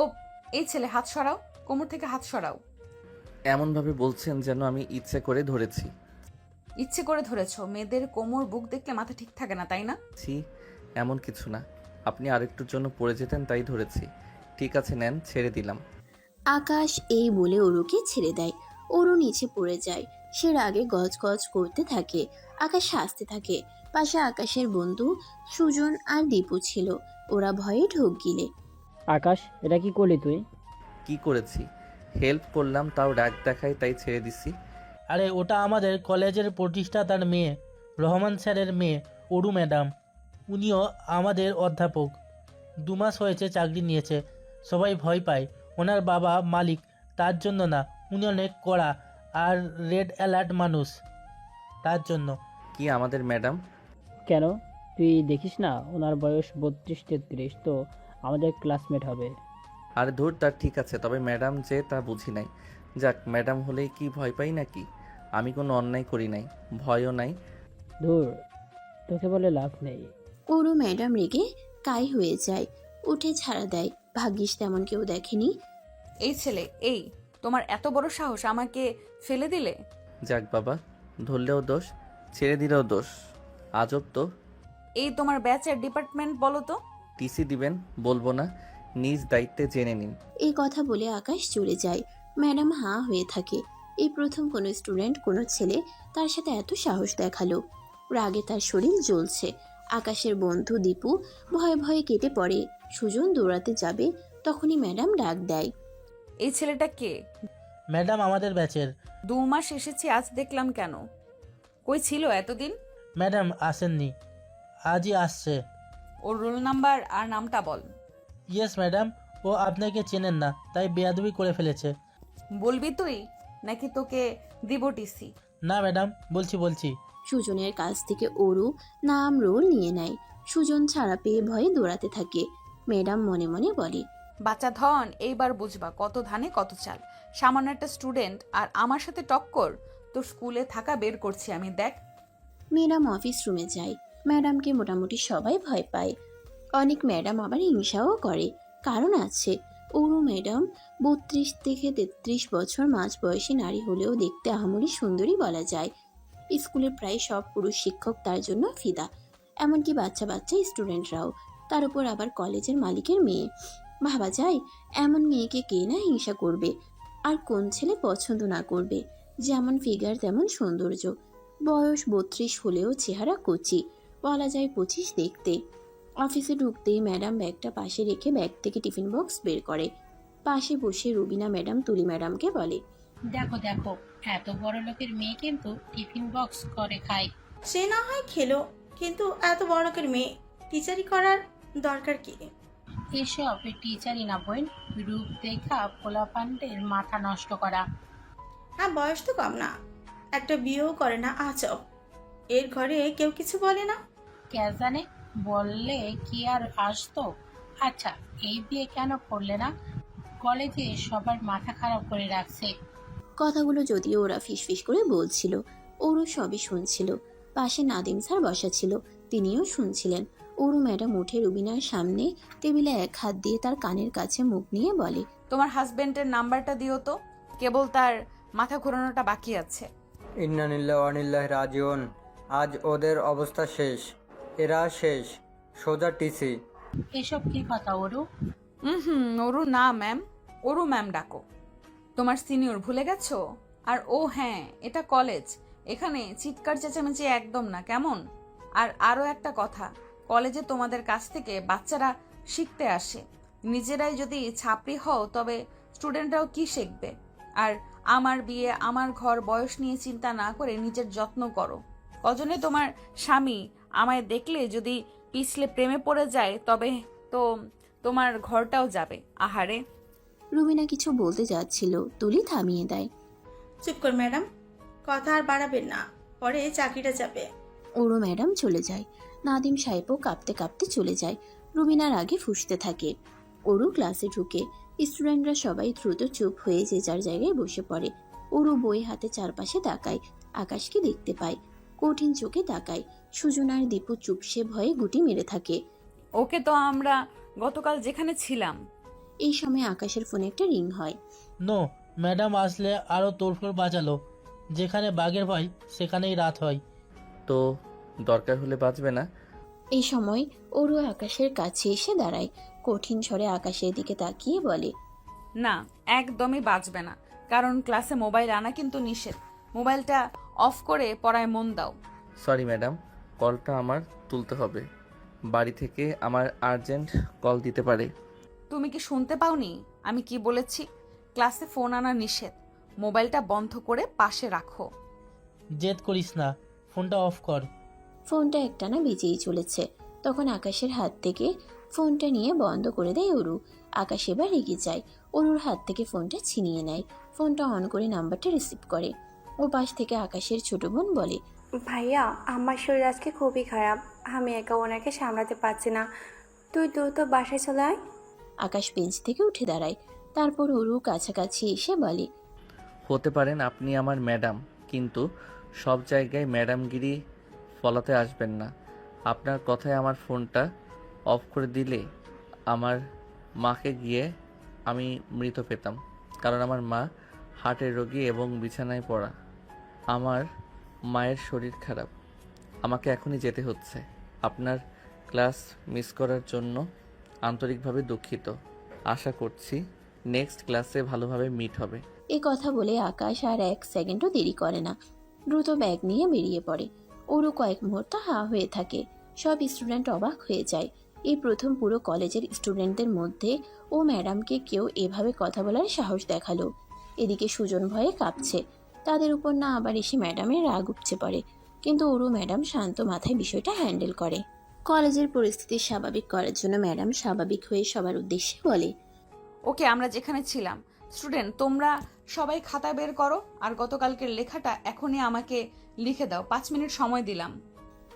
ও এই ছেলে হাত সরাও, কোমর থেকে হাত সরাও। এমনভাবে বলছেন যেন আমি ইচ্ছে করে ধরেছি। ইচ্ছে করে ধরেছ? মেয়েদের কোমর বুক দেখলে মাথা ঠিক থাকে না, তাই না? ছি, এমন কিছু না। আপনি আরেকটুর জন্য পড়ে যেতেন তাই ধরেছি। ঠিক আছে নেন, ছেড়ে দিলাম। আকাশ এই বলে অরুকে ছেড়ে দেয়। অরু নিচে পড়ে যায়। সে রাগে গজগজ করতে থাকে। আকাশ হাসতে থাকে। পাশে আকাশের বন্ধু সুজন আর দীপু ছিল। ওরা ভয়ে ঢোক গিলে। আকাশ, এটা কি করলি তুই? কি করেছি? হেল্প করলাম, তাও রাগ দেখায় তাই ছেড়ে দিছি। আরে ওটা আমাদের কলেজের প্রতিষ্ঠাতার মেয়ে, রহমান স্যারের মেয়ে, অরু ম্যাডাম। উনিও আমাদের অধ্যাপক। 2 মাস হয়েছে চাকরি নিয়েছে। সবাই ভয় পায়। ওনার বাবা মালিক, তার জন্য না। উনি অনেক কড়া আর রেড অ্যালার্ট মানুষ, তার জন্য। কি আমাদের ম্যাডাম? কেন, তুই দেখিস না ওনার বয়স 32-33, তো আমাদের ক্লাসমেট হবে। আর ধুর, তার ঠিক আছে, তবে ম্যাডাম যে তা বুঝি নাই। যাক, ম্যাডাম হলেই কি ভয় পাই নাকি? আমি কোনো অন্যায় করি নাই, ভয়ও নাই। ধুর, তোকে বলে লাভ নেই। অরু ম্যাডাম রেগে কাই হয়ে যায়। উঠে ছাড়া দেয়। ভাগ্যিস তেমন কেউ দেখেনি। এই ছেলে, এই তোমার এত বড় সাহস আমাকে ফেলে দিলে? যাক বাবা, ধরলেও দোষ, ছেড়ে দিলেও দোষ। আজব তো। এই তোমার ব্যাচের ডিপার্টমেন্ট বলো তো। টিসি দিবেন? বলবো না, নিজ দায়িত্বে জেনে নিন। এই কথা বলে আকাশ চলে যায়। ম্যাডাম হাঁ হয়ে থাকে। এই প্রথম কোনো স্টুডেন্ট, কোনো ছেলে তার সাথে এত সাহস দেখালো। রাগে তার শরীর জ্বলছে। আকাশের বন্ধু দীপু ভয়ে ভয়ে কেটে পড়ে। সুজন দৌড়াতে যাবে, তখনই ম্যাডাম ডাক দেয়। এই ছেলেটা কে? ম্যাডাম আমাদের ব্যাচের। 2 মাস এসেছি, আজ দেখলাম কেন? কই ছিল এতদিন? ম্যাডাম আসেননি, আজই আসছে। ওর রোল নাম্বার আর নামটা বল। ইয়েস ম্যাডাম, ও আপনাকে চেনেন না, তাই বেয়াদবি করে ফেলেছে। বলবি তুই, নাকি তোকে দিব টিসি? না ম্যাডাম, বলছি। সুজনের কাছ থেকে অরু নাম রোল নিয়ে নেয়। সুজন ছাড়া পেয়ে ভয়ে দৌড়াতে থাকে। ম্যাডাম মনে মনে বলে, বাচ্চা ধন, এইবার বুঝবা কত ধানে কত চাল। সামান্য একটা স্টুডেন্ট আর আমার সাথে টক্কর। তোর স্কুলে থাকা বের করছি আমি, দেখ। ম্যাডাম অফিস রুমে যায়। ম্যাডামকে মোটামুটি সবাই ভয় পায়। অনেক ম্যাডাম আবার হিংসাও করে। কারণ আছে। অরু ম্যাডাম 32 থেকে 33 বছর মাঝ বয়সী নারী হলেও দেখতে আহামরি সুন্দরী বলা যায়। স্কুলের প্রায় সব পুরুষ শিক্ষক তার জন্য ফিদা। এমনকি বাচ্চা বাচ্চা স্টুডেন্টরাও। তার উপর আবার কলেজের মালিকের মেয়ে। ভাবা যায়, এমন মেয়েকে কে না হিংসা করবে? আর কোন ছেলে পছন্দ না করবে? যেমন ফিগার তেমন সৌন্দর্য। বয়স 32 হলেও চেহারা কচি, বলা যায় 25 দেখতে। অফিসে ঢুকতেই ম্যাডাম ব্যাগটা পাশে রেখে ব্যাগ থেকে টিফিন বক্স বের করে। পাশে বসে রুবিনা ম্যাডাম তুলি ম্যাডামকে বলে, দেখো দেখো, এত বড় লোকের মেয়ে কিন্তু টিফিন বক্স করে খায়। সে না হয় খেলো, কিন্তু এত বড় লোকের মেয়ে টিচারি করার দরকার কি? এসব টিচারই না বোন, রূপ দেখা পোলাপানদের মাথা নষ্ট করা। হ্যাঁ, বয়স তো কম না, একটা বিয়েও করে না আজব। এর ঘরে কেউ কিছু বলে না? কে জানে, বললে কি আর আসতো? আচ্ছা, এই বিয়ে কেন করলে না? কলেজে সবার মাথা খারাপ করে রাখছে। কথাগুলো যদিও ওরা ফিসফিস করে বলছিল, ওরও সবই শুনছিল। পাশে নাদিম স্যার বসা ছিল, তিনিও শুনছিলেন। ওরু ম্যাডাম উঠে রুবিনার সামনে টেবিলে এক হাত দিয়ে তার কানের কাছে মুখ নিয়ে বলে, তোমার হাজবেন্ডের নাম্বারটা দিও তো, কেবল তার মাথা ঘোরানোটা বাকি আছে। ইন্নানিল্লাহ ওয়ানিল্লাহ রাজিউন। আজ ওদের অবস্থা শেষ, এরা শেষ, সোজা টিসি। এসব কি কথা ওরু? ওরু না ম্যাম, ওরু ম্যাম ডাকো। তোমার সিনিয়র ভুলে গেছো? আর ও হ্যাঁ, এটা কলেজ, এখানে চিৎকার চেঁচামেচি একদম না, কেমন? আর আরো একটা কথা, কলেজে তোমাদের কাছ থেকে বাচ্চারা শিখতে আসে। নিজেরাই যদি ছাপড়ি হও তবে স্টুডেন্টরাও কি শিখবে? আর আমার বিয়ে, আমার ঘর, বয়স নিয়ে চিন্তা না করে নিজের যত্ন করো। কজনে তোমার স্বামী আমায় দেখলে যদি পিছলে প্রেমে পড়ে যায়, তবে তো তোমার ঘরটাও যাবে। আহারে। রুবিনা কিছু বলতে যাচ্ছিল, তুলি থামিয়ে দেয়। চুপ কর ম্যাডাম, কথা আর বাড়াবেন না, পরে চাকরিটা যাবে। ওরু ম্যাডাম চলে যায়। নাদিম সাহেবও কাঁপতে কাঁপতে চলে যায়। রুবিনার আগে ফুঁসতে থাকে। ওরু ক্লাসে ঢুকে। স্টুডেন্টরা সবাই দ্রুত চুপ হয়ে যে যার জায়গায় বসে পড়ে। ওরু বই হাতে চারপাশে তাকায়। আকাশকে দেখতে পায়। কঠিন চোখে তাকায়। সুজন আর দীপু চুপসে ভয়ে গুটি মেরে থাকে। ওকে তো আমরা গতকাল যেখানে ছিলাম। এই সময় আকাশের ফোনে একটা রিং হয়। নো, ম্যাডাম আসলে আরও তোড়ফোড় বাজালো। যেখানে বাঘের ভয় সেখানেই রাত হয়। তো দরকার হলে বাঁচবে না? এই সময় ওরু আকাশের কাছে এসে দাঁড়ায়, কঠিন স্বরে আকাশের দিকে তাকিয়ে বলে, না, একদমই বাঁচবে না, কারণ ক্লাসে মোবাইল আনা কিন্তু নিষেধ। মোবাইলটা অফ করে পড়ায় মন দাও। সরি ম্যাডাম, কলটা আমার তুলতে হবে। বাড়ি থেকে আমার আর্জেন্ট কল দিতে পারে। তুমি কি শুনতে পাওনি আমি কি বলেছি? ক্লাসে ফোন আনা নিষেধ। মোবাইলটা বন্ধ করে পাশে রাখো। জেদ করিস না, ফোনটা অফ কর। ফোনটা একটানা বেজেই চলেছে। তখন আকাশের হাত থেকে ফোনটা নিয়ে বন্ধ করে দেয় অরু। আকাশ এবার রেগে যায়, অরুর হাত থেকে ফোনটা ছিনিয়ে নেয়। ফোনটা অন করে নাম্বারটা রিসিভ করে। ও পাশ থেকে আকাশের ছোট বোন বলে, ভাইয়া, আমার শরীর আজকে খুবই খারাপ। আমি একা ওনাকে সামলাতে পারছি না। তুই দ্রুত বাসায় চলে আয়। আকাশ বেঞ্চ থেকে উঠে দাঁড়ায়। তারপর অরু কাছাকাছি এসে বলে, হতে পারেন আপনি আমার ম্যাডাম, কিন্তু সব জায়গায় ম্যাডামগিরি ফলাতে আসবেন না। আপনার কথায় আমার ফোনটা অফ করে দিলে আমার মাকে গিয়ে আমি মৃত পেতাম, কারণ আমার মা হার্টের রোগী এবং বিছানায় পড়া। আমার মায়ের শরীর খারাপ, আমাকে এখনই যেতে হচ্ছে। আপনার ক্লাস মিস করার জন্য আন্তরিকভাবে দুঃখিত। আশা করছি নেক্সট ক্লাসে ভালোভাবে মিট হবে। এ কথা বলে আকাশ আর এক সেকেন্ডও দেরি করে না, দ্রুত ব্যাগ নিয়ে বেরিয়ে পড়ে। ওরও কয়েক মুহূর্ত হা হয়ে থাকে। সব স্টুডেন্ট অবাক হয়ে যায়। এই প্রথম পুরো কলেজের স্টুডেন্টদের মধ্যে ও ম্যাডামকে কেউ এভাবে কথা বলার সাহস দেখালো। এদিকে সুজন ভয়ে কাঁপছে। তাদের উপর না আবার এসে ম্যাডামের রাগ উপচে পড়ে, কিন্তু ওরও ম্যাডাম শান্ত মাথায় বিষয়টা হ্যান্ডেল করে। কলেজের পরিস্থিতি স্বাভাবিক করার জন্য ম্যাডাম স্বাভাবিক হয়ে সবার উদ্দেশ্যে বলে, ওকে, আমরা যেখানে ছিলাম। স্টুডেন্ট, তোমরা সবাই খাতা বের করো আর গতকালকের লেখাটা এখনই আমাকে লিখে দাও। 5 মিনিট সময় দিলাম।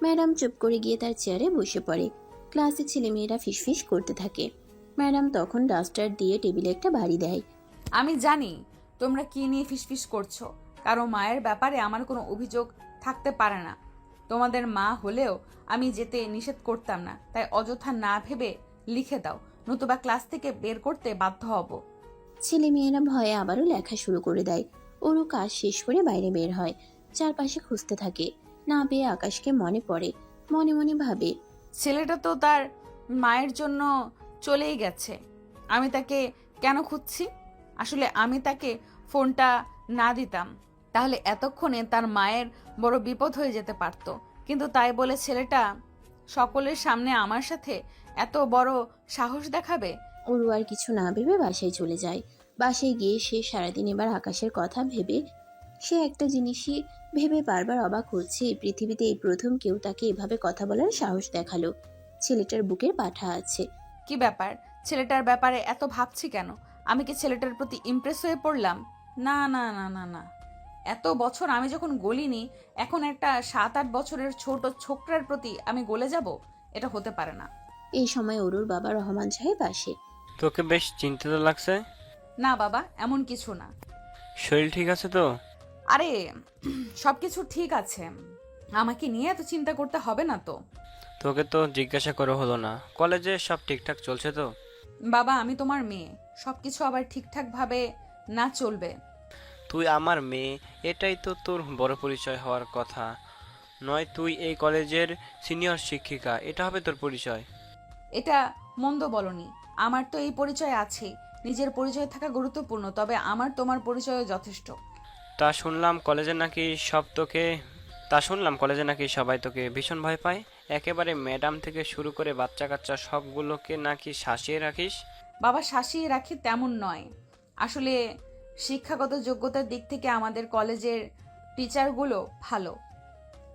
ম্যাডাম চুপ করে গিয়ে তার চেয়ারে বসে পড়ে। ক্লাসে ছেলেমেয়েরা ফিসফিস করতে থাকে। ম্যাডাম তখন ডাস্টার দিয়ে টেবিলে একটা বাড়ি দেয়। আমি জানি তোমরা কি নিয়ে ফিসফিস করছো। কারো মায়ের ব্যাপারে আমার কোনো অভিযোগ থাকতে পারে না। তোমাদের মা হলেও আমি যেতে নিষেধ করতাম না, তাই অযথা না ভেবে লিখে দাও, নতুবা ক্লাস থেকে বের করতে বাধ্য হব। ছেলেমেয়েরা ভয়ে আবারও লেখা শুরু করে দেয়। ওরও কাজ শেষ করে বাইরে বের হয়। চারপাশে খুঁজতে থাকে। না পেয়ে আকাশকে মনে পড়ে। মনে মনে ভাবে, ছেলেটা তো তার মায়ের জন্য চলেই গেছে। আমি তাকে কেন খুঁজছি? আসলে আমি তাকে ফোনটা না দিতাম, তাহলে এতক্ষণে তার মায়ের বড় বিপদ হয়ে যেতে পারত। কিন্তু তাই বলে ছেলেটা সকলের সামনে আমার সাথে এত বড় সাহস দেখাবে? ওরও আর কিছু না ভেবে বাসায় চলে যায়। বাসায় গিয়ে সে সারাদিন এবার আকাশের কথা ভেবে সে একটা জিনিসই ভেবে বারবার অবাক হচ্ছে, এই পৃথিবীতে এই প্রথম কেউ তাকে এভাবে কথা বলার সাহস দেখালো। ছেলেটার বুকের পাঠা আছে। কি ব্যাপার? ছেলেটার ব্যাপারে এত ভাবছি কেন? আমি কি ছেলেটার প্রতি ইমপ্রেস হয়ে পড়লাম? না না না না না, এত বছর আমি যখন গলিনি, এখন একটা 7-8 বছরের ছোট ছোকরার প্রতি আমি গলে যাব? এটা হতে পারে না। এই সময় অরুর বাবা রহমান সাহেব আসে। তোকে বেশ চিন্তিত লাগছে। না বাবা, এমন কিছু না। শরীর ঠিক আছে তো? আরে সবকিছু ঠিক আছে, আমাকে নিয়ে এত চিন্তা করতে হবে না তো। তোকে তো জিজ্ঞাসা করা হলো না, কলেজে সব ঠিকঠাক চলছে তো? বাবা, আমি তোমার মেয়ে, সবকিছু আবার ঠিকঠাক ভাবে না চলবে? তুই আমার মেয়ে, এটাই তো তোর বড় পরিচয় হওয়ার কথা নয়। তুই এই কলেজের সিনিয়র শিক্ষিকা, এটা হবে তোর পরিচয়। এটা মন্দ বলনি, আমার তো এই পরিচয় আছে। নিজের পরিচয় থাকা গুরুত্বপূর্ণ, তবে আমার তোমার পরিচয়ও যথেষ্ট। তা শুনলাম কলেজে নাকি সবাই তোকে ভীষণ ভয় পায়। একেবারে ম্যাডাম থেকে শুরু করে বাচ্চা কাচ্চা সবগুলোকে নাকি শাসিয়ে রাখিস। বাবা, শাসিয়ে রাখি তেমন নয়। আসলে শিক্ষাগত যোগ্যতার দিক থেকে আমাদের কলেজের টিচারগুলো ভালো,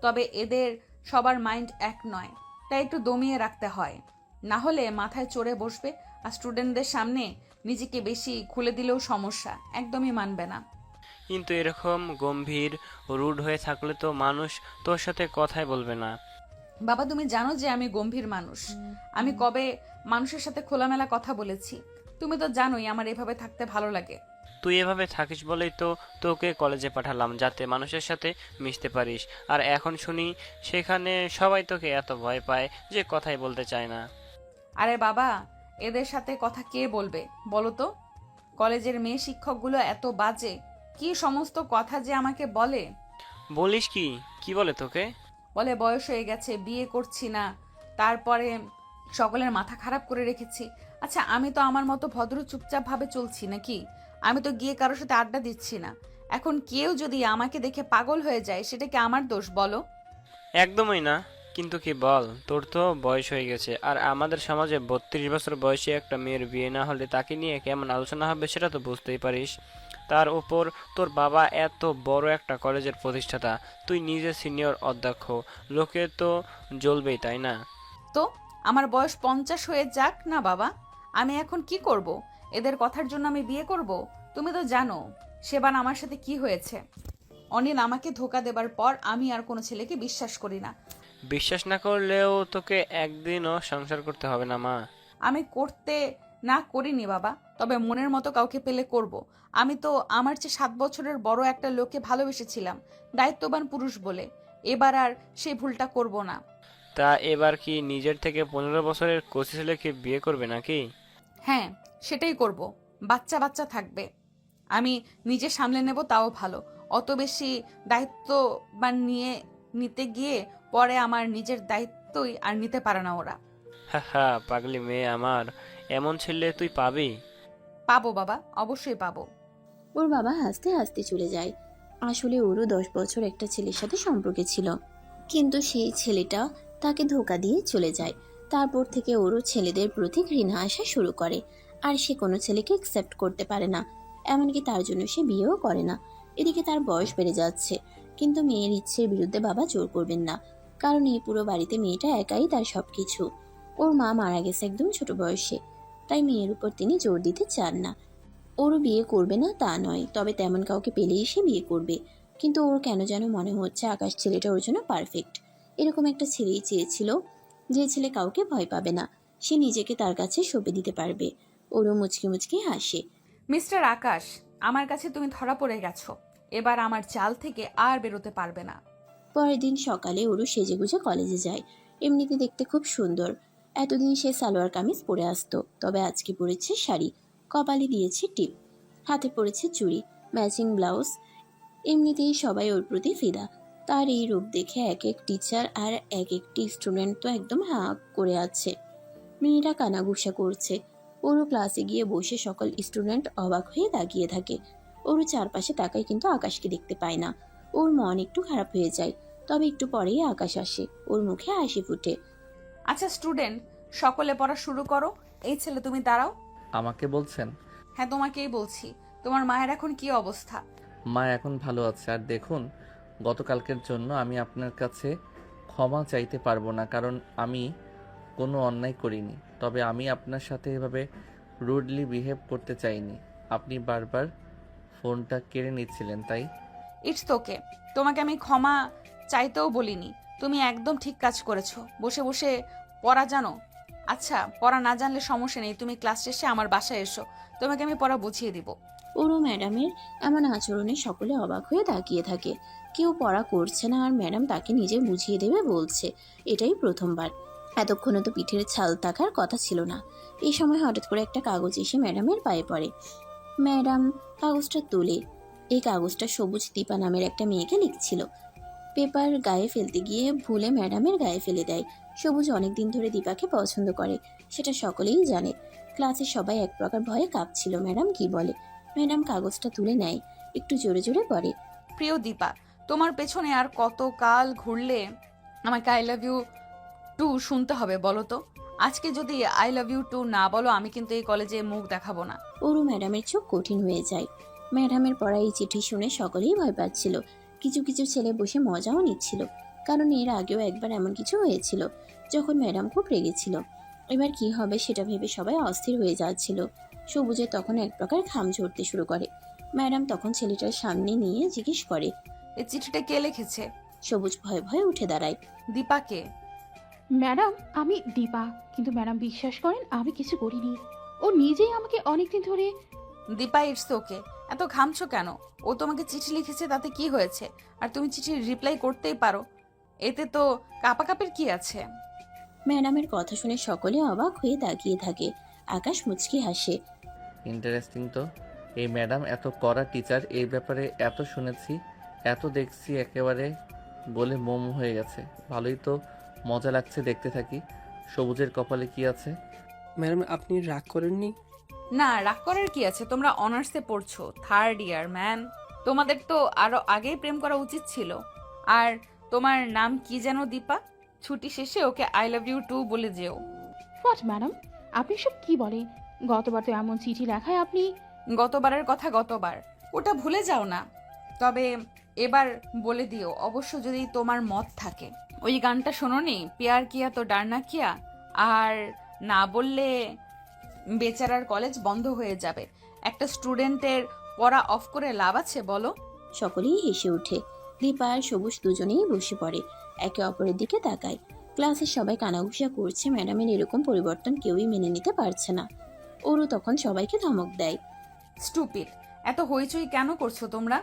তবে এদের সবার মাইন্ড এক নয়, তাই একটু দমিয়ে রাখতে হয়। না হলে মাথায় চড়ে বসবে, আর স্টুডেন্টদের সামনে নিজেকে বেশি খুলে দিলেও সমস্যা, একদমই মানবে না। কিন্তু এরকম গম্ভীর রুড হয়ে থাকলে তো মানুষ তোর সাথে কথাই বলবে না। বাবা, তুমি জানো যে আমি গম্ভীর মানুষ। আমি কবে মানুষের সাথে খোলামেলা কথা বলেছি? তুমি তো জানোই আমার এভাবে থাকতে ভালো লাগে। তুই এভাবে থাকিস বলেই তো তোকে কলেজে পাঠালাম, যাতে মানুষের সাথে মিশতে পারিস। আর এখন শুনি সেখানে সবাই তোকে এত ভয় পায় যে কথাই বলতে চায় না। আরে বাবা, এদের সাথে কথা কে বলবে বলো তো? কলেজের মেয়ে শিক্ষকগুলো এত বাজে, কি সমস্ত কথা যে আমাকে বলে। বলিস কি? কি বলে তোকে? বলে বয়স হয়ে গেছে, বিয়ে করছি না, তারপরে সকলের মাথা খারাপ করে রেখেছি। আচ্ছা, আমি তো আমার মতো ভদ্র চুপচাপ ভাবে চলছি নাকি? আমি তো গিয়ে কারোর সাথে আড্ডা দিচ্ছি না। এখন কেউ যদি আমাকে দেখে পাগল হয়ে যায়, সেটা কি আমার দোষ বলো? একদমই না। কিন্তু কি বল, তোর তো বয়স হয়ে গেছে, আর আমাদের সমাজে 32 বছর বয়সী একটা মেয়ের বিয়ে না হলে তাকে নিয়ে কেমন আলোচনা হবে সেটা তো বুঝতেই পারিস। তার উপর তোর বাবা এত বড় একটা কলেজের প্রতিষ্ঠাতা, তুই নিজে সিনিয়র অধ্যক্ষ, লোকে তো জ্বলবেই, তাই না? তো আমার বয়স 50 হয়ে যাক না বাবা, আমি এখন কি করব? এদের কথার জন্য আমি বিয়ে করব? তুমি তো জানো সেবার আমার সাথে কি হয়েছে। অনিল আমাকে ধোকা দেবার পর আমি আর কোনো ছেলেকে বিশ্বাস করি না। বিশ্বাস না করলেও তোকে একদিনও সংসার করতে হবে না মা। আমি করতে না করিনি বাবা, তবে মনের মতো কাউকে পেলে করব। আমি তো আমার চেয়ে 7 বছরের বড় একটা লোককে ভালোবেসেছিলাম, দায়িত্ববান পুরুষ বলে। এবার আর সেই ভুলটা করব না। তা এবার কি নিজের থেকে 15 বছরের কচি ছেলেকে বিয়ে করবে নাকি? হ্যাঁ, সেটাই করব। বাচ্চা বাচ্চা থাকবে, আমি নিজে সামলে নেব, তাও ভালো। অত বেশি দায়িত্ববান নিতে গিয়ে পরে আমার নিজের দায়িত্বই আর নিতে পারে না ওরা। হা হা, পাগলি মেয়ে আমার, এমন ছেলে তুই পাবি? পাবো বাবা, অবশ্যই পাবো। ওর বাবা হাসতে হাসতে চলে যায়। আসলে ওরও 10 বছর একটা ছেলের সাথে সম্পর্কে ছিল, কিন্তু সেই ছেলেটা তাকে ধোকা দিয়ে চলে যায়। তারপর থেকে ওরও ছেলেদের প্রতি ঘৃণা আসা শুরু করে, আর সে কোনো ছেলেকে অ্যাকসেপ্ট করতে পারে না। এমনকি তার জন্য সে বিয়েও করে না। এদিকে তার বয়স বেড়ে যাচ্ছে, কিন্তু মেয়ের ইচ্ছের বিরুদ্ধে বাবা জোর করবেন না, কারণ এই পুরো বাড়িতে মেয়েটা একাই তার সবকিছু। ওর মা মারা গেছে একদম ছোট বয়সে, তাই মেয়ের উপর তিনি জোর দিতে চান না। ওরও বিয়ে করবে না তা নয়, তবে তেমন কাউকে পেলেই সে বিয়ে করবে। কিন্তু ওর কেন যেন মনে হচ্ছে আকাশ ছেলেটা ওর জন্য পারফেক্ট। এরকম একটা ছেলেই চেয়েছিল, যে ছেলে কাউকে ভয় পাবে না, সে নিজেকে তার কাছে সঁপে দিতে পারবে। ওরও মুচকি মুচকি হাসে। মিস্টার আকাশ, আমার কাছে তুমি ধরা পড়ে গেছো। এবার আমার জাল থেকে আর বেরোতে পারবে না। পরের দিন সকালে ওরও সেজেগুজে কলেজে যায়। এমনিতে দেখতে খুব সুন্দর। এতদিন সে সালোয়ার কামিজ পরে আসতো, তবে আজকে পরেছে শাড়ি, কপালে দিয়েছে টিপ, হাতে পরেছে চুড়ি, ম্যাচিং ব্লাউজ। এমনিতেই সবাই ওর প্রতি ফিদা। তার এই রূপ দেখে এক এক টিচার আর এক একটি স্টুডেন্ট তো একদম হাঁ করে আছে। মেয়েরা কানাঘুষা করছে। ওরও ক্লাসে গিয়ে বসে সকল স্টুডেন্ট অবাক হয়ে তাকিয়ে থাকে। ওরও চারপাশে তাকায়, কিন্তু আকাশকে দেখতে পায় না। ওর মন একটু খারাপ হয়ে যায়, তবে একটু পরেই আকাশ আসে। ওর মুখে হাসি ফুটে। আচ্ছা স্টুডেন্ট, সকলে পড়া শুরু করো। এই ছেলে, তুমি দাঁড়াও। আমাকে বলছেন? হ্যাঁ, তোমাকেই বলছি। তোমার মায়ের এখন কি অবস্থা? মা এখন ভালো আছে। আর দেখুন, গতকালকের জন্য আমি আপনার কাছে ক্ষমা চাইতে পারবো না, কারণ আমি কোনো অন্যায় করিনি। তবে আমি আপনার সাথে এভাবে রুডলি বিহেভ করতে চাইনি। আপনি বারবার ফোনটা কেড়ে নিচ্ছিলেন, তাই। ইটস ওকে, তোমাকে আমি ক্ষমা চাইতেও বলিনি। তুমি একদম ঠিক কাজ করেছো। বসে বসে পড়া জানো? আচ্ছা, পড়া না জানলে সমস্যা নেই, তুমি ক্লাস শেষে আমার বাসায় এসো, তোমাকে আমি পড়া বুঝিয়ে দিব। ওরও ম্যাডামের এমন আচরণে সকলে অবাক হয়ে তাকিয়ে থাকে। কেউ পড়া করছে না, আর ম্যাডাম তাকে নিজে বুঝিয়ে দেবে বলছে। এটাই প্রথমবার। এতক্ষণে তো পিঠের ছাল থাকার কথা ছিল না। এই সময় হঠাৎ করে একটা কাগজ এসে ম্যাডামের পায়ে পড়ে। ম্যাডাম কাগজটা তোলে। এই কাগজটা সবুজ দীপা নামের একটা মেয়েকে লিখছিল। পেপার গায়ে ফেলতে গিয়ে ভুলে ম্যাডামের গায়ে ফেলে দেয়। সবুজ অনেকদিন ধরে দীপাকে পছন্দ করে, সেটা সকলেই জানে। ক্লাসে সবাই এক প্রকার ভয়ে কাঁপছিল ম্যাডাম কি বলে। ম্যাডাম কাগজটা তুলে নেয়, একটু জোরে জোরে পড়ে। প্রিয় দীপা, তোমার পেছনে আর কত কাল ঘুরলে আমাকে আই লাভ ইউ টু শুনতে হবে বলো তো? আজকে যদি আই লাভ ইউ টু না বলো, আমি কিন্তু এই কলেজে মুখ দেখাবো না। ওরও ম্যাডামের চোখ কঠিন হয়ে যায়। ম্যাডামের পড়া এই চিঠি শুনে সকলেই ভয় পাচ্ছিল। কিছু কিছু ছেলে বসে মজাও নিচ্ছিল, কারণ এর আগেও একবার এমন কিছু হয়েছিল, যখন ম্যাডাম খুব রেগেছিল। এবার কি হবে সেটা ভেবে সবাই অস্থির হয়ে যাচ্ছিল। সবুজের তখন এক প্রকার ঘাম ঝরতে শুরু করে। ম্যাডাম তখন ছেলেটার সামনে নিয়ে জিজ্ঞেস করে, এই চিঠিটা কে লিখেছে? সবুজ ভয়ে ভয়ে উঠে দাঁড়ায়। দীপাকে। ম্যাডাম, আমি দীপা, কিন্তু ম্যাডাম বিশ্বাস করেন আমি কিছু করিনি। ও নিজেই আমাকে অনেকদিন ধরে। দীপা, ইটস ওকে, এত ঘামছো কেন? ও তোমাকে চিঠি লিখেছে, তাতে কি হয়েছে? আর তুমি চিঠির রিপ্লাই করতেই পারো, এতে তো কাপাকাপির কি আছে? ম্যাডামের কথা শুনে সকলে অবাক হয়ে তাকিয়ে থাকে। আকাশ মুচকি হাসে। ইন্টারেস্টিং তো। এই ম্যাডাম এত কড়া টিচার, এই ব্যাপারে এত শুনেছি, এত দেখছি, একেবারে বলে মোম হয়ে গেছে। ভালোই তো মজা লাগছে, দেখতে থাকি। সবুজের কপালে কি আছে? ম্যাডাম আপনি রাগ করেননি? না, রাগ করার কি আছে? তোমরা অনার্সে পড়ছো, 3rd ইয়ার ম্যান। তোমাদের তো আরো আগেই প্রেম করা উচিত ছিল। আর তোমার নাম কি যেন? দীপা। ছুটি শেষে ওকে আই লাভ ইউ টু বলে যেও। হোয়াট ম্যাডাম, আপনি সব কি বলেন? গতবার তো এমন চিঠি লেখায় আপনি। গতবারের কথা গতবার, ওটা ভুলে যাও না। তবে এবার বলে দিও, অবশ্য যদি তোমার মত থাকে। ওই গানটা শোনোনি, প্যার কিয়া তো ডারনা কিয়া? আর না বললে বেচারার কলেজ বন্ধ হয়ে যাবে। একটা স্টুডেন্টের পড়া অফ করে লাভ আছে বলো? সকলেই হেসে ওঠে। দীপা আর সবুজ দুজনেই বসে পড়ে, একে অপরের দিকে তাকায়। ক্লাসের সবাই কানাঘুষা করছে, ম্যাডামের এরকম পরিবর্তন কেউই মেনে নিতে পারছে না। ওরও তখন সবাইকে ধমক দেয়। স্টুপিড, এত হইচই কেন করছো তোমরা?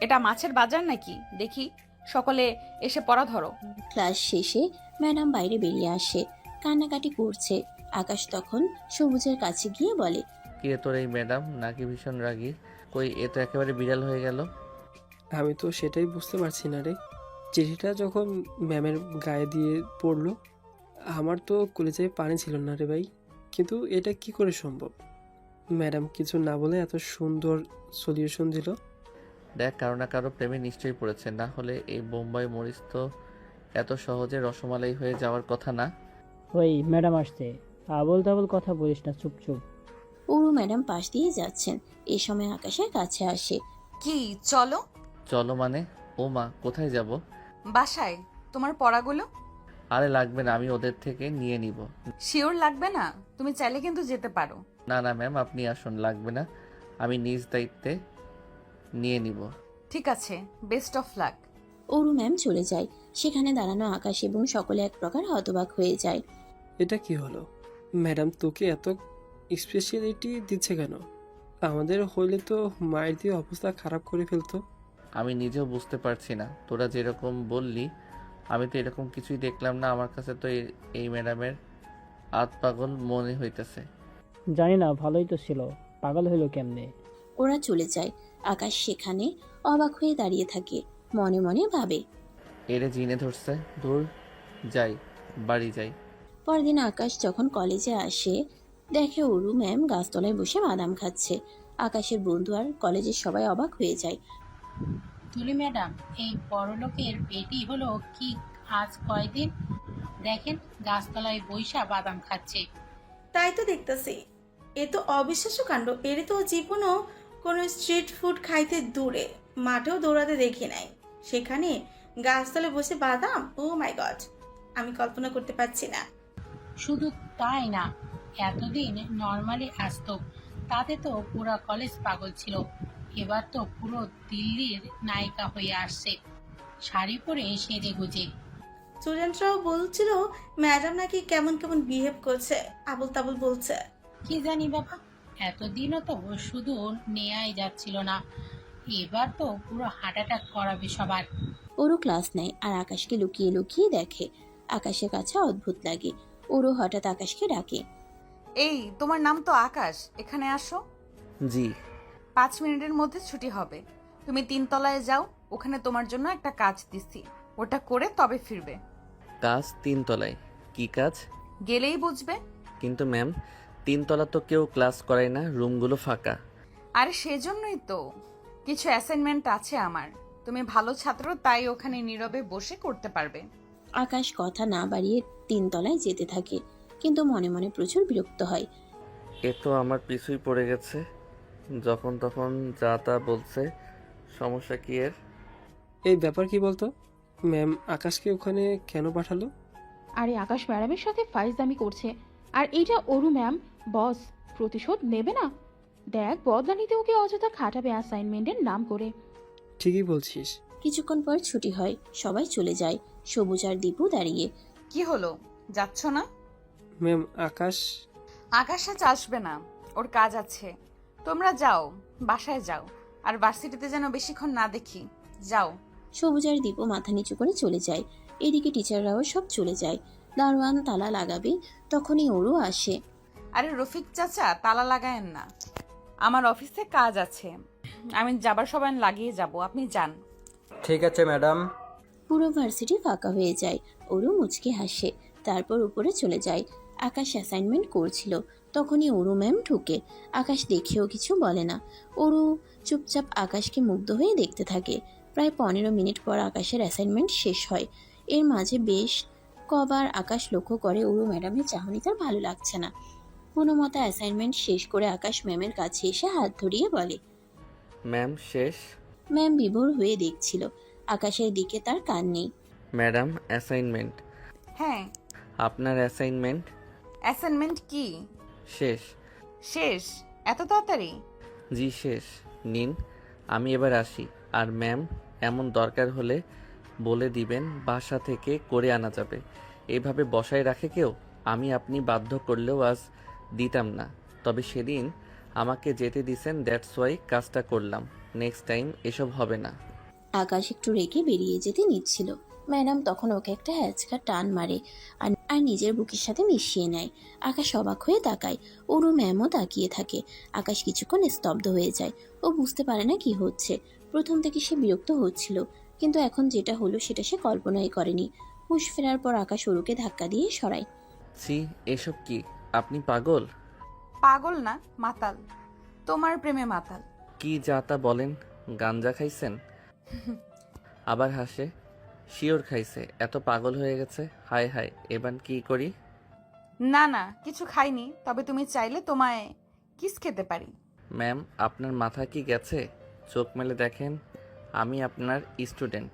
এটা মাছের বাজার নাকি? দেখি সকলে এসে পড়া ধরো। ক্লাস শেষে ম্যাডাম বাইরে বেরিয়ে আসে, কান্নাকাটি করছে। আকাশ তখন সবুজের কাছে গিয়ে বলে, কি রে তোর এই ম্যাডাম নাকি ভীষণ রাগী? কই, এ তো একেবারে বিড়াল হয়ে গেল। আমি তো সেটাই বুঝতে পারছি না রে। চিঠিটা যখন ম্যামের গায়ে দিয়ে পড়লো, আমার তো কলেজে পানি ছিল না রে ভাই। কিন্তু এটা কি করে সম্ভব? ম্যাডাম কিছু না বলে এত সুন্দর সলিউশন দিল। দেখ, কারো না কারো প্রেমে নিশ্চয়ই পড়েছে, না হলে এই বোম্বাই মরিচ তো এত সহজে রসমালাই হয়ে যাওয়ার কথা না। ওই ম্যাডাম আসছে, আবল তাবল কথা বলিস না, চুপ চুপ। অরু ম্যাডাম পাশ দিয়ে যাচ্ছেন, এ সময় আকাশের কাছে আসে। কি চলো? চলো মানে? ও মা, কোথায় যাব? বাসায়। তোমার পড়াগুলো? আরে লাগবে না, আমি ওদের থেকে নিয়ে নিব। শিওর লাগবে না? তুমি চাইলে কিন্তু যেতে পারো। না না ম্যাম, আপনি আসুন, লাগবে না, আমি নিজ দায়িত্বে নিয়ে নিব। ঠিক আছে, best of luck. Aru ma'am চলে যায়। সেখানে দাঁড়ানো আকাশ এবং সকলে এক প্রকার হতবাক হয়ে যায়। এটা কি হলো? ম্যাডাম তোকে এত স্পেশালিটি দিচ্ছে কেন? আমাদের হইলে তো মায়ের দিয়ে অবস্থা খারাপ করে ফেলতো। আমি নিজেও বুঝতে পারছি না, তোরা যেরকম বললি আমি তো এরকম কিছুই দেখলাম না। আমার কাছে তো এই ম্যাডামের আত পাগল মনে হইতেছে। জানি না, ভালোই তো ছিল, পাগল হইলো কেমনে? ওরা চলে যায়। আকাশ সেখানে অবাক হয়ে দাঁড়িয়ে থাকে, মনে মনে ভাবে, এরে জিনে ধরছে। দূর, যাই, বাড়ি যাই। পরদিন আকাশ যখন কলেজে আসে, দেখে অরু ম্যাম গাছতলায় বসে বাদাম খাচ্ছে। আকাশের বন্ধু আর কলেজের সবাই অবাক হয়ে যায়। তুলি ম্যাডাম, এই বড়লোকের বেটি হলো কি আজ কয়দিন? দেখেন গাছতলায় বৈশা বাদাম খাচ্ছে। তাই তো দেখতেছি, এ তো অবিশ্বাস্য কাণ্ড। এর তো জীবনও কোনো স্ট্রিট ফুড খাইতে দূরে, মাঠেও দৌড়াতে দেখি নাই, সেখানে গাছতলে বসে বাদাম। ও মাই গড, আমি কল্পনা করতে পারছি না। শুধু তাই না, এতদিন নর্মালি আসতো, তাতে তো পুরো কলেজ পাগল ছিল। এবার তো পুরো দিল্লির নায়িকা হয়ে আসছে, শাড়ি পরে সেজে গুজে। স্টুডেন্টরাও বলছিল ম্যাডাম নাকি কেমন কেমন বিহেভ করছে, আবল তাবল বলছে। কি জানি বাবা, এতদিনও তো শুধু নেয়াই যাচ্ছিল না, এবার তো পুরো হার্ট অ্যাটাক করাবে সবার। ওরও ক্লাস নেয় আর আকাশকে লুকিয়ে লুকিয়ে দেখে। আকাশের কাছে অদ্ভুত লাগে। ওরও হঠাৎ আকাশকে ডাকে। এই, তোমার নাম তো আকাশ, এখানে আসো। জি। 5 মিনিটের মধ্যে ছুটি হবে। তুমি 3 তলায় যাও, ওখানে তোমার জন্য একটা কাজ দিছি, ওটা করে তবে ফিরবে। কাজ 3 তলায়? কি কাজ? গেলেই বুঝবে। কিন্তু ম্যাম, 3 তলা তো কেউ ক্লাস করায় না, রুমগুলো ফাঁকা। আরে সেজন্যই তো, কিছু অ্যাসাইনমেন্ট আছে আমার। তুমি ভালো ছাত্র, তাই ওখানে নীরবে বসে করতে পারবে। আকাশ কথা না বাড়িয়ে 3 তলায় যেতে থাকে, কিন্তু মনে মনে প্রচুর বিরক্ত হয়। এ তো আমার পিছুই পড়ে গেছে, যখন তখন যা তা বলছে। সমস্যা কি এর? এই ব্যাপার কি বলতো? ম্যাম আকাশকে ওখানে কেন পাঠালো? আরে আকাশ ম্যাডামের সাথে ফাইজলামি করছে, আর এইটা অরু ম্যাম বস, প্রতিশোধ নেবে না। দেখ, বদলানিতে ওকে অযথা খাটাবে অ্যাসাইনমেন্টের নাম করে। ঠিকই বলছিস। কিছুক্ষণ পর ছুটি হয়, সবাই চলে যায়। সবুজ আর দীপু দাঁড়িয়ে। কি হলো, যাচ্ছ না? ম্যাম আকাশ আকাশ আজ আসবে না, ওর কাজ আছে। তোমরা যাও, বাসায় যাও, আর ভার্সিটিতে যেন বেশিক্ষণ না দেখি। যাও। সবুজ আর দীপু মাথা নিচু করে চলে যায়। এদিকে টিচাররাও সব চলে যায়। দারোয়ান তালা লাগাবে, তখনই ওরও আসে। আরে রফিক চাচা, তালা লাগায়েন না, আমার অফিসে কাজ আছে, আমি যাবার সময় লাগিয়ে যাব, আপনি যান। ঠিক আছে ম্যাডাম। পুরো ভার্সিটি ফাঁকা হয়ে যায়। ওরু মুচকে হাসে, তারপর উপরে চলে যায়। আকাশ অ্যাসাইনমেন্ট করছিল, তখনই ওরু ম্যাম ঢুকে। আকাশ দেখেও কিছু বলে না। ওরু চুপচাপ আকাশকে মুগ্ধ হয়ে দেখতে থাকে। প্রায় 15 মিনিট পর আকাশের অ্যাসাইনমেন্ট শেষ হয়। এর মাঝে বেশ কবার আকাশ লক্ষ্য করে ওরু ম্যাডামের চাহনি তার ভালো লাগছে না। কোনো মতে অ্যাসাইনমেন্ট শেষ করে আকাশ ম্যামের কাছে এসে হাত ধরিয়ে বলে। ম্যাম শেষ। ম্যাম বিভোর হয়ে দেখছিল, আকাশের দিকে তার কান নেই। Madam assignment. হ্যাঁ, আপনার অ্যাসাইনমেন্ট অ্যাসাইনমেন্ট কি শেষ? শেষ? এত তাড়াতাড়ি? জি শেষ। নিন, আমি এবার আসি। আর ম্যাম, এমন দরকার হলে বলে দিবেন, বাসা থেকে করে আনা যাবে। এভাবে বসায় রাখে কেউ? আমি আপনি বাধ্য করলেও আজ দিতাম না, তবে সেদিন আমাকে যেতে দিছেন, দ্যাটস ওয়াই কাজটা করলাম। নেক্সট টাইম এসব হবে না। আকাশ একটু রেখে বেরিয়ে যেতে নিচ্ছিল, ম্যাডাম তখন ওকে একটা হ্যাচকা টান মারে আর নিজের বুকের সাথে মিশিয়ে নেয়। আকাশ অবাক হয়ে তাকায়, ওরও ম্যামও তাকিয়ে থাকে। আকাশ কিছুক্ষণ স্তব্ধ হয়ে যায়। ও বুঝতে পারে না কি হচ্ছে। প্রথম থেকে সে বিরক্ত হচ্ছিল, কিন্তু এখন যেটা হলো সেটা সে কল্পনাই করেনি। হুঁশ ফেরার পর আকাশ ওরুকে ধাক্কা দিয়ে সরায়। ছি, এসব কি? আপনি পাগল? পাগল না, মাতাল, তোমার প্রেমে মাতাল। কি যা তা বলেন? গাঞ্জা খাইছেন? আবার হাসে। শিওর খাইছে, এত পাগল হয়ে গেছে। হায় হায়, এবার কি করি? না না, কিছু খাইনি, তবে তুমি চাইলে তোমায় কিস খেতে পারি। ম্যাম, আপনার মাথা কি গেছে? চোখ মেলে দেখেন, আমি আপনার স্টুডেন্ট।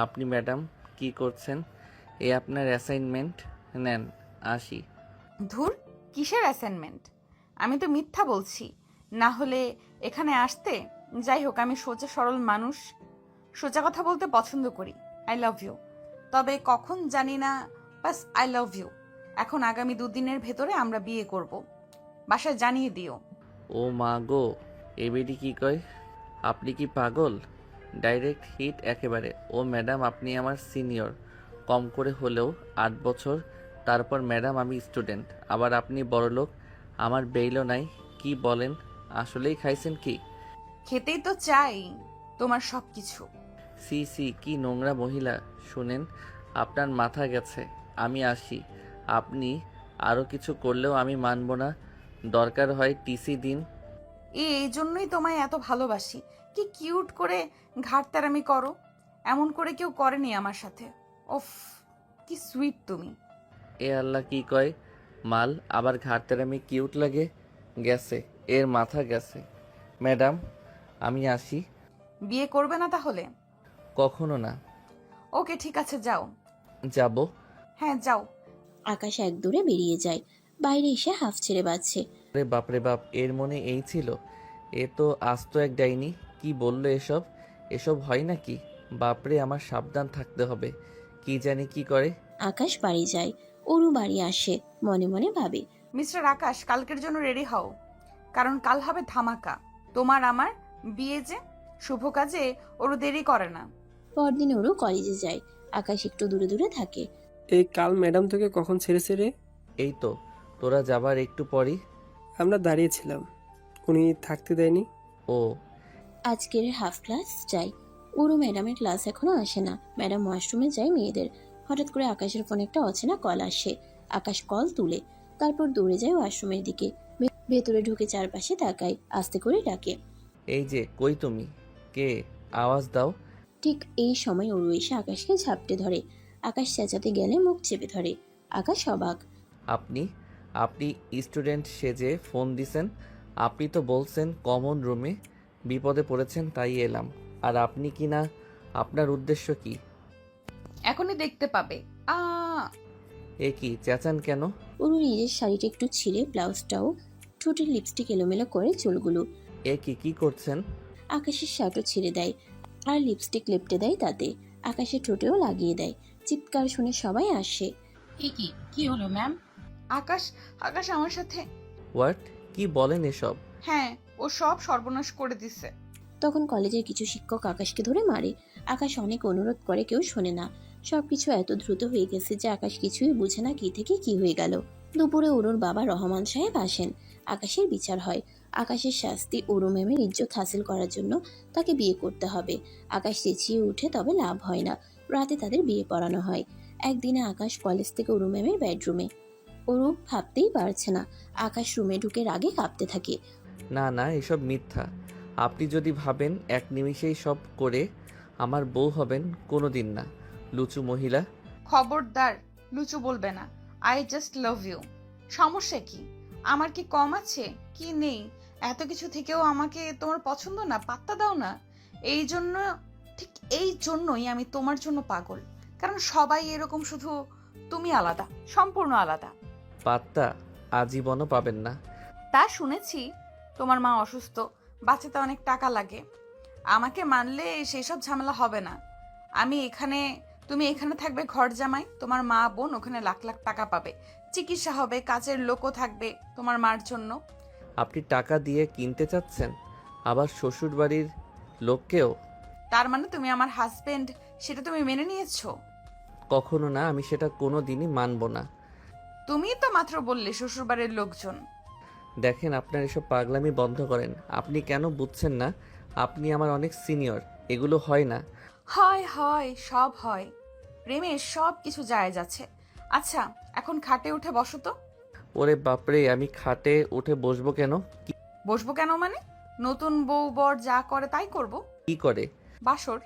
আপনি ম্যাডাম কি করছেন? এ আপনার অ্যাসাইনমেন্ট নেন, আসি। ধুর, কিসের অ্যাসাইনমেন্ট? আমি তো মিথ্যা বলছি, না হলে এখানে আসতে? যাই হোক, আমি সোজা সরল মানুষ, সোজা কথা বলতে পছন্দ করি। আই লাভ ইউ, তবে কখন জানি না, বাস আই লাভ ইউ। এখন আগামী 2 দিনের ভেতরে আমরা বিয়ে করব, বাসায় জানিয়ে দিও। ও মা গো, এ বেডি কি কয়? আপনি কি পাগল? ডাইরেক্ট হিট একেবারে। ও ম্যাডাম, আপনি আমার সিনিয়র, কম করে হলেও 8 বছর। তারপর ম্যাডাম আমি স্টুডেন্ট, আবার আপনি বড়লোক, আমার বেইলও নাই। কি বলেন? আসলেই খাইছেন কি? খেতেই তো চাই তোমার সব কিছু। সি সি, কি নোংরা মহিলা। শুনেন, আপনার মাথা গেছে, আমি আসি। আপনি আরও কিছু করলেও আমি মানব না। দরকার হয় টিসি দিন। এই জন্যই তোমায় এত ভালোবাসি। কি কিউট করে ঘাড়তারামি করো, এমন করে কেউ করেনি আমার সাথে। ওফ, কি সুইট তুমি। এ আল্লাহ, কি কয়? মাল আবার ঘাটতেরামি কিউট লাগে? গেছে, এর মাথা গেছে। ম্যাডাম, আমি আসি। বিয়ে করবে না তাহলে? কখনো না। ওকে, ঠিক আছে, যাও। যাব? হ্যাঁ, যাও। আকাশ এক দৌড়ে বেরিয়ে যায়। বাইরে এসে হাফ ছেড়ে বাজছে। রে বাপরে বাপ, এর মনে এই ছিল? এ তো আস্ত এক ডাইনি। কি বললো এসব? এসব হয় নাকি? বাপরে, আমার সাবধান থাকতে হবে, কি জানি কি করে। আকাশ বাড়ি যায়, ওরু বাড়ি আসে, মনে মনে ভাবে। মিস্টার আকাশ, কালকের জন্য রেডি হও, কারণ কাল হবে ধামাকা। তোমার আমার বিয়ে যে, শুভ কাজে ওরও দেরি করে না। পরদিন ওরু কলেজে যায়। আকাশ একটু দূরে দূরে থাকে। এই কাল ম্যাডাম তোকে কখন ছেড়েছে রে? এই তো তোরা যাবার একটু পরই। আমরা দাঁড়িয়েছিলাম, উনি থাকতে দেয়নি। ও, আজকের হাফ ক্লাস যায়। ওরু ম্যাডামের ক্লাস এখনো আসে না। ম্যাডাম ওয়াশরুমে যায় মেয়েদের। হঠাৎ করে আকাশের ফোনে একটা অচেনা কল আসে। আকাশ কল তুলে, তারপর দৌড়ে যায় ওয়াশরুমের দিকে। ভেতরে ঢুকে চারপাশে তাকায়, আস্তে করে ডাকে। এই যে, কই তুমি? কে? আওয়াজ দাও। ঠিক এই সময় ওরু এসে আকাশকে ঝাপটে ধরে। আকাশ চেঁচাতে গেলে মুখ চেপে ধরে। আকাশ অবাক। আপনি আপনি স্টুডেন্ট সেজে ফোন দিছেন? আপনি তো বলছেন কমন রুমে বিপদে পড়েছেন, তাই এলাম। আর আপনি কি না? আপনার উদ্দেশ্য কি? এখনই দেখতে পাবে। এ কি চেঁচান কেন? ওরু নিজের শাড়িটা একটু ছিঁড়ে, ব্লাউজটাও, ঠোঁটের লিপস্টিক এলোমেলো করে চুলগুলো। এ কি করছেন? আকাশের শার্টও ছিঁড়ে দেয় আর লিপস্টিক লেপটে দেয় তাতে। আকাশের ঠোঁটেও লাগিয়ে দেয়। চিৎকার শুনে সবাই আসে। এ কি হলো ম্যাম? আকাশ, আকাশ আমার সাথে। হোয়াট? কি বলেন এসব? হ্যাঁ, ও সব সর্বনাশ করে দিছে। তখন কলেজের কিছু শিক্ষক আকাশকে ধরে মারে। আকাশ অনেক অনুরোধ করে, কেউ শোনে না। সবকিছু এত দ্রুত হয়ে গেছে যে আকাশ কিছুই বুঝে না কি থেকে কি হয়ে গেল। দুপুরে অরুর বাবা রহমান সাহেব আসেন। আকাশের বিচার হয়। আকাশের শাস্তি, অরু ম্যামের ইজ্জত হাসিল করার জন্য তাকে বিয়ে করতে হবে। আকাশ চেঁচিয়ে উঠে, তবে লাভ হয় না। রাতে তাদের বিয়ে পড়ানো হয়। একদিনে আকাশ কলেজ থেকে অরু ম্যামের বেডরুমে। অরু ভাবতেই পারছে না। আকাশ রুমে ঢুকে রাগে কাঁপতে থাকে। না না, এসব মিথ্যা। আপনি যদি ভাবেন এক নিমিষেই সব করে আমার বউ হবেন, কোনো দিন না, লুচু মহিলা। খবরদার লুচু বলবে না। I just love you. সমস্যা কি? আমার কি কম আছে? কি নেই? এত কিছু থেকেও আমাকে তোমার পছন্দ না? পাত্তা দাও না। এই জন্য, ঠিক এই জন্যই আমি তোমার জন্য পাগল। কারণ সবাই এরকম, শুধু তুমি আলাদা, সম্পূর্ণ আলাদা। পাত্তা আজীবনও পাবেন না। তা শুনেছি তোমার মা অসুস্থ, বাঁচাতে অনেক টাকা লাগে। আমাকে মানলে সেসব ঝামেলা হবে না। তুমি এখানে থাকবে ঘর জামাই, তোমার মা বোন ওখানে লাখ লাখ টাকা পাবে, চিকিৎসা হবে, কাজের লোকও থাকবে তোমার মার জন্য। আপনি টাকা দিয়ে কিনতে চাচ্ছেন, আবার শ্বশুর বাড়ির লোককেও? তার মানে তুমি আমার হাজবেন্ড, সেটা তুমি মেনে নিয়েছো? কখনো না, আমি সেটা কোনো দিনই মানব না। তুমিই তো মাত্র বললে শ্বশুরবাড়ির লোকজন। দেখেন, আপনার এসব পাগলামি বন্ধ করেন। আপনি কেন বুঝছেন না? আপনি আমার অনেক সিনিয়র, এগুলো হয় না। হয় হয়, সব হয়। প্রেমে সব কিছু জায়েজ আছে। আচ্ছা, এখন খাটে উঠে বসো তো। ওরে বাপরে, আমি খাটে উঠে বসবো কেন? বসবো কেন মানে? নতুন বউ বর যা করে তাই করব। কি করে? বাসর।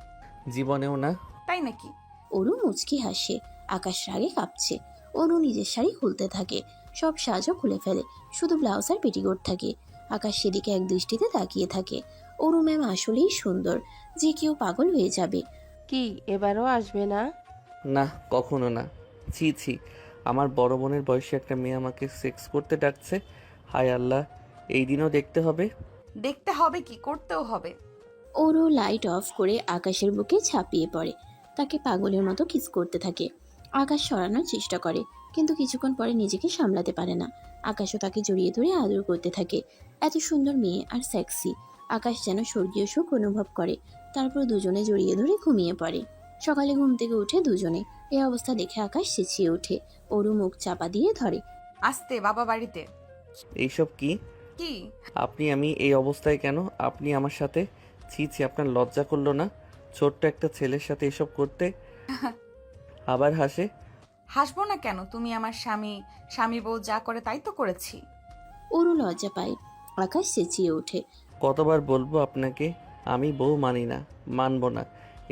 জীবনেও না। তাই নাকি? অরু মুচকি হাসে। আকাশ রাগে কাঁপছে। অরু নিজের শাড়ি খুলতে থাকে। সব সাজও খুলে ফেলে, শুধু ব্লাউজ আর পেটিকোট থাকে। আকাশ সেদিকে এক দৃষ্টিতে তাকিয়ে থাকে। অরু ম্যাম আসলেই সুন্দর, যে কেউ পাগল হয়ে যাবে। কি এবারও আসবে না? না, কখনো না। ছি ছি, আমার বড় বোনের বয়সী একটা মেয়ে আমাকে সেক্স করতে ডাকছে। হায় আল্লাহ, এই দিনও দেখতে হবে? দেখতে হবে কি, করতেও হবে। অরু লাইট অফ করে আকাশের বুকে ঝাঁপিয়ে পড়ে। তাকে পাগলের মতো কিস করতে থাকে। আকাশ সরানোর চেষ্টা করে, কিন্তু কিছুক্ষণ পরে নিজেকে সামলাতে পারে না। আকাশও তাকে জড়িয়ে ধরে আদর করতে থাকে। এত সুন্দর মেয়ে আর সেক্সি। আকাশ যেন স্বর্গীয় সুখ অনুভব করে। তারপর দুজনে জড়িয়ে ধরে ঘুমিয়ে পড়ে। সকালে ঘুম থেকে উঠে দুজনে। এই অবস্থা দেখে আকাশ চেঁচিয়ে ওঠে। অরু মুখ চাপা দিয়ে ধরে। আসতে বাবা বাড়িতে। এইসব কি? কি? আমি এই অবস্থায় কেন? আপনি আমার সাথে? ছি ছি, আপনার লজ্জা করলো না ছোট্ট একটা ছেলের সাথে এসব করতে? আবার হাসে। হাসবো না কেন? তুমি আমার স্বামী বউ যা করে তাই তো করেছি। অরু লজ্জা পায়। আকাশ চেঁচিয়ে ওঠে। কতবার বলবো আপনাকে, আমি বউ মানি না, মানবো না।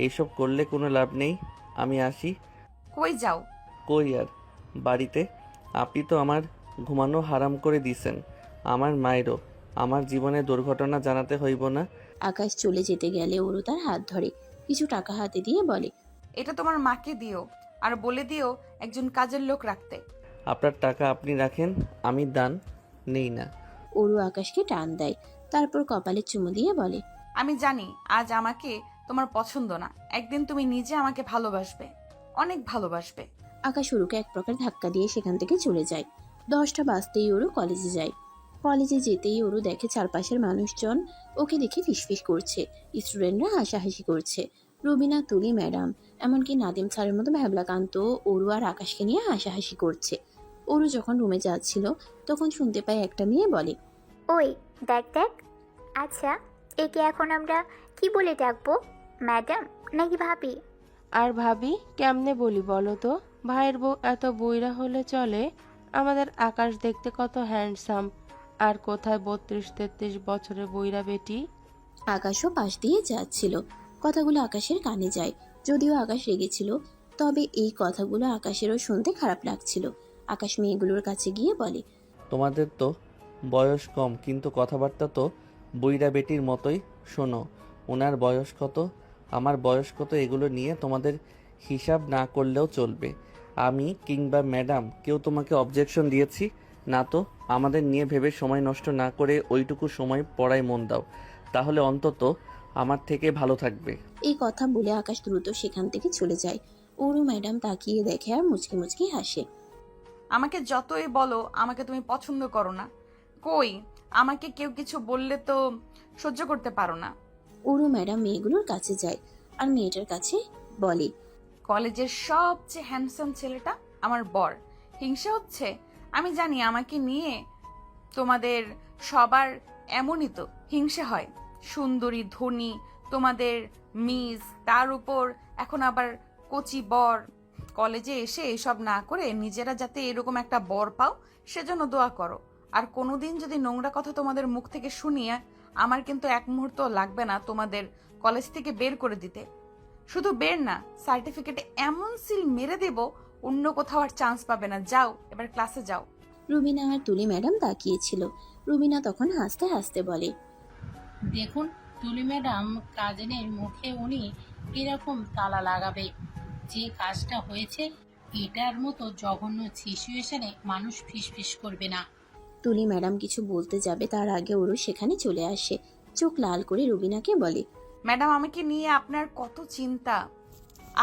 এইসব করলে কোনো লাভ নেই। আমি আসি। কই যাও? কই আর, বাড়িতে। আপনি তো আমার ঘুমানো হারাম করে দিছেন। আমার মায়েরও আমার জীবনে দুর্ঘটনা জানাতে হইব না। আকাশ চলে যেতে গেলে অরু তার হাত ধরে। কিছু টাকা হাতে দিয়ে বলে, এটা তোমার মাকে দিও, আর বলে দিও একজন কাজের লোক রাখতে। আপনার টাকা আপনি রাখেন, আমি দান নেই না। অরু আকাশকে টান দেয়। তারপর কপালে চুমু দিয়ে বলে, আমি জানি আজ আমাকে তোমার পছন্দ না, একদিন তুমি নিজে আমাকে ভালোবাসবে, অনেক ভালোবাসবে। আকাশ অরুকে এক প্রকার ধাক্কা দিয়ে সেখান থেকে চলে যায়। 10টা বাজতেই অরু কলেজে যায়। কলেজে যেতেই অরু দেখে চারপাশের মানুষজন ওকে দেখে ফিসফিস করছে। স্টুডেন্টরা হাসাহাসি করছে। রুবিনা, তুলি ম্যাডাম, এমনকি নাদিম স্যারের মতো ভ্যাবলাকান্ত অরু আর আকাশকে নিয়ে হাসাহাসি করছে। অরু যখন রুমে যাচ্ছিল তখন শুনতে পায় একটা মেয়ে বলে, ওই দেখ দেখ। আচ্ছা, একে এখন আমরা কি বলে ডাকবো, ম্যাডাম নাকি ভাবি? আর ভাবি কেমনে বলি বলো তো? ভাইয়ের বউ এত বইরা হলে চলে? আমাদের আকাশ দেখতে কত হ্যান্ডসাম, আর কোথায় 32-33 বছরের বইরা বেটি। আকাশও পাশ দিয়ে যাচ্ছিল। কথাগুলো আকাশের কানে যায়। যদিও আকাশ রেগেছিল, তবে এই কথাগুলো আকাশেরও শুনতে খারাপ লাগছিল। আকাশ মেয়েগুলোর কাছে গিয়ে বলে, তোমাদের তো বয়স কম, কিন্তু কথাবার্তা তো বইরা বেটির মতোই। শোনো, ওনার বয়স কত, আমার বয়স কত, এগুলো নিয়ে তোমাদের হিসাব না করলেও চলবে। আমি কিংবা ম্যাডাম কেউ তোমাকে অবজেকশন দিয়েছি না তো? আমাদের নিয়ে ভেবে সময় নষ্ট না করে ওইটুকু সময় পড়ায় মন দাও, তাহলে অন্তত আমার থেকে ভালো থাকবে। এই কথা বলে আকাশ দ্রুত সেখান থেকে চলে যায়। অরু ম্যাডাম তাকিয়ে দেখে আর মুচকি মুচকি হাসে। আমাকে যতই বলো আমাকে তুমি পছন্দ করো না, কই আমাকে কেউ কিছু বললে তো সহ্য করতে পারো না। অরু ম্যাডাম মেয়েগুলোর কাছে যায় আর মেয়েটার কাছে বলে, কলেজের সবচেয়ে হ্যান্ডসাম ছেলেটা আমার বর, হিংসা হচ্ছে? আমি জানি আমাকে নিয়ে তোমাদের সবার এমনই তো হিংসে হয়। সুন্দরী, ধনী, তোমাদের মিস, তার উপর এখন আবার কচি বর। কলেজে এসে এসব না করে নিজেরা যাতে এরকম একটা বর পাও সেজন্য দোয়া করো। আর কোনোদিন যদি নোংরা কথা তোমাদের মুখ থেকে শুনিয়ে, আমার কিন্তু এক মুহূর্ত লাগবে না তোমাদের কলেজ থেকে বের করে দিতে। শুধু বের না, সার্টিফিকেটে এমন সিল মেরে দেব অন্য কোথাও আর চান্স পাবে না। যাও, এবার ক্লাসে যাও। রুবিনা আর তুলি ম্যাডাম তাকিয়েছিল। রুবিনা তখন হাসতে হাসতে বলে, দেখুন তুলি ম্যাডাম, কাজিনের মুখে উনি এরকম তালা লাগাবে। যে কাজটা হয়েছে এটার মতো জঘন্য সিচুয়েশনে মানুষ ফিসফিস করবে না। তুলি ম্যাডাম কিছু বলতে যাবে তার আগে ওরও সেখানে চলে আসে। চোখ লাল করে রুবিনাকে বলে, ম্যাডাম, আমাকে নিয়ে আপনার কত চিন্তা।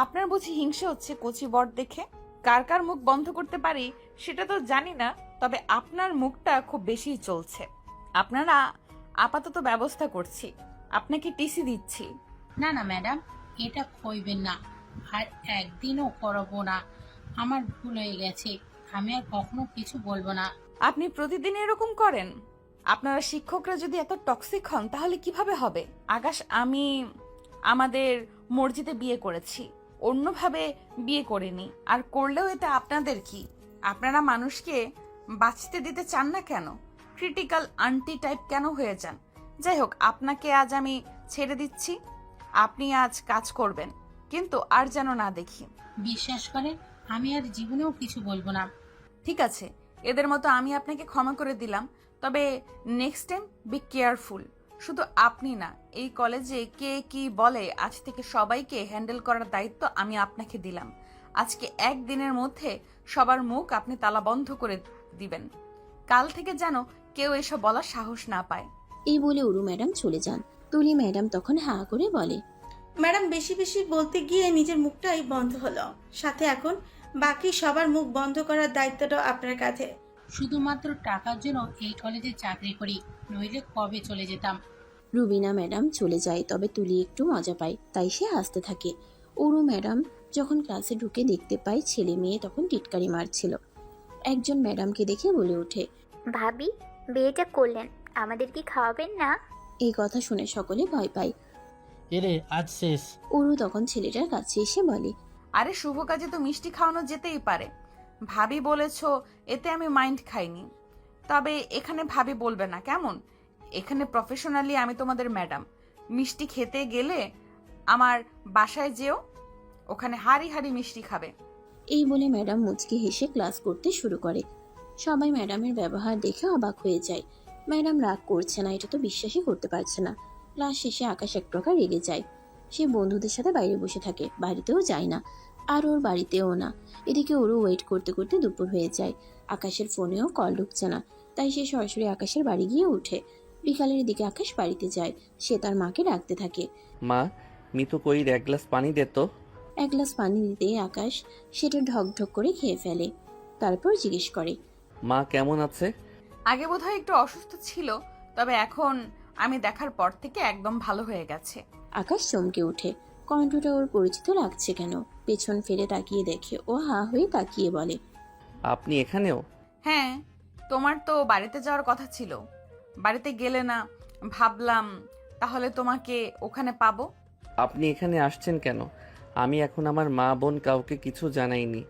আপনার বুঝি হিংসে হচ্ছে কচি বর দেখে? কার কার মুখ বন্ধ করতে পারি সেটা তো জানি না, তবে আপনার মুখটা খুব বেশিই চলছে। আপনারা আপাতত ব্যবস্থা করছি, আপনাকে টিসি দিচ্ছি। না না ম্যাডাম, এটা কইবেন না, আর একদিনও করবো না। আমার ভুল হয়ে গেছে, আমি আর কখনো কিছু বলবো না। আপনি প্রতিদিন এরকম করেন? আপনারা শিক্ষকরা যদি এত টক্সিক হন তাহলে কিভাবে হবে? আকাশ, আমি আমাদের মসজিদে বিয়ে করেছি, অন্যভাবে বিয়ে করিনি। আর করলেও এটা আপনাদের কি? আপনারা মানুষকে বাঁচতে দিতে চান না কেন? ক্রিটিক্যাল আন্টি টাইপ কেন হয়ে যান? যাই হোক, আপনাকে আজ আমি ছেড়ে দিচ্ছি। আপনি আজ কাজ করবেন, কিন্তু আর যেন না দেখি। বিশ্বাস করেন, আমি আর জীবনেও কিছু বলবো না। ঠিক আছে, এদের মতো আমি আপনাকে ক্ষমা করে দিলাম, তবে নেক্সট টাইম বি কেয়ারফুল। শুধু আপনি না, এই কলেজে কে কি বলে আজ থেকে সবাইকে হ্যান্ডেল করার দায়িত্ব আমি আপনাকে দিলাম। আজকে একদিনের মধ্যে সবার মুখ আপনি তালা বন্ধ করে দিবেন। কাল থেকে যেন কেউ এসব বলার সাহস না পায়। এই বলে অরু ম্যাডাম চলে যান। তুলি ম্যাডাম তখন হা করে বলে, ম্যাডাম বেশি বেশি বলতে গিয়ে নিজের মুখটাই বন্ধ হলো, সাথে এখন বাকি সবার মুখ বন্ধ করার দায়িত্বটাও আপনার কাঁধে। শুধুমাত্র টাকার জন্য এই কলেজে চাকরি করি, নইলে কবে চলে যেতাম। রুবিনা ম্যাডাম চলে যায়, তবে তুলি একটু মজা পায়, তাই সে হাসতে থাকে। অরু ম্যাডাম যখন ক্লাসে ঢুকে দেখতে পায় ছেলে মেয়ে তখন টিটকারি মারছিল। একজন ম্যাডামকে দেখে বলে ওঠে, ভাবি, বিয়েটা করলেন, আমাদের কি খাওয়াবেন না? এই কথা শুনে সকলে ভয় পায়। এরে আজ শেষ। অরু তখন ছেলেটার কাছে এসে বলে, আরে শুভ কাজে তো মিষ্টি খাওয়ানো যেতেই পারে। ভাবি বলেছো, এতে আমি মাইন্ড খাইনি। তবে এখানে ভাবি বলবে না কেমন? এখানে প্রফেশনালি আমি তোমাদের ম্যাডাম। মিষ্টি খেতে গেলে আমার বাসায় যেও, ওখানে হাড়ি হাড়ি মিষ্টি খাবে। এই বলে ম্যাডাম মুচকি হেসে ক্লাস করতে শুরু করে। সবাই ম্যাডামের ব্যবহার দেখে অবাক হয়ে যায়। ম্যাডাম রাগ করছে না এটা তো বিশ্বাসই করতে পারছে না। ক্লাস শেষে আকাশ এক প্রকার রেগে যায়। সে বন্ধুদের সাথে বাইরে বসে থাকে, বাড়িতেও যায় না, আর ওর বাড়িতেও না। এদিকে ওরও ওয়েট করতে করতে দুপুর হয়ে যায়। আকাশের ফোনেও কল ঢুকছে না, তাই সে সরাসরি আকাশের বাড়ি গিয়ে ওঠে। বিকালের দিকে আকাশ বাড়িতে যায়। সে তার মাকে ডাকতে থাকে, মা, মিতু কইর, এক গ্লাস পানি দে তো। এক গ্লাস পানি দিতে আকাশ সেটা ঢক ঢক করে খেয়ে ফেলে। তারপর জিজ্ঞেস করে, মা কেমন আছে? আগে বোধহয় একটু অসুস্থ ছিল, তবে এখন আমি দেখার পর থেকে একদম ভালো হয়ে গেছে। আকাশ চমকে ওঠে। কণ্ঠটা ওর পরিচিত লাগছে কেন। পেছন ফিরে তাকিয়ে দেখে ও হা হয়ে তাকিয়ে বলে, আপনি এখানেও? হ্যাঁ, তোমার তো বাড়িতে যাওয়ার কথা ছিল, বাড়িতে গেলে না। ভাবলাম তাহলে তোমাকে ওখানে পাবো। আপনি এখানে আসছেন কেন? আমি এখন আমার মা বোন কাউকে কিছু জানাইনি।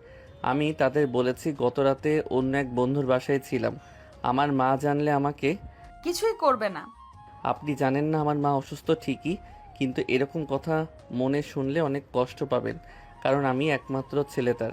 আমি তাদের বলেছি গত রাতে অন্য এক বন্ধুর বাসায় ছিলাম। আমার মা জানলে আমাকে কিছুই করবে না। আপনি জানেন না আমার মা অসুস্থ ঠিকই, কিন্তু এরকম কথা মনে শুনলে অনেক কষ্ট পাবেন, কারণ আমি একমাত্র ছেলে তার।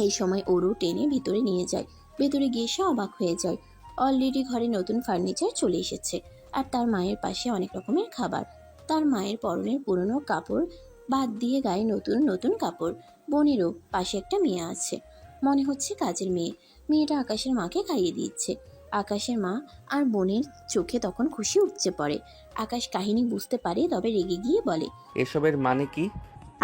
এই সময় ওরও টেনে ভিতরে নিয়ে যায়। ভেতরে গিয়ে সে অবাক হয়ে যায়। অলরেডি ঘরে নতুন ফার্নিচার চলে এসেছে, আর তার মায়ের পাশে অনেক রকমের খাবার। তার মায়ের পরনের পুরনো কাপড় বাদ দিয়ে গায়ে নতুন নতুন কাপড়। বোনেরও পাশে একটা মেয়ে আছে, মনে হচ্ছে কাজের মেয়ে। মেয়েটা আকাশের মাকে খাইয়ে দিচ্ছে। আকাশের মা আর বোনের চোখে তখন খুশি উপচে পড়ে। আকাশ কাহিনী বুঝতে পারে, তবে রেগে গিয়ে বলে, এসবের মানে কি?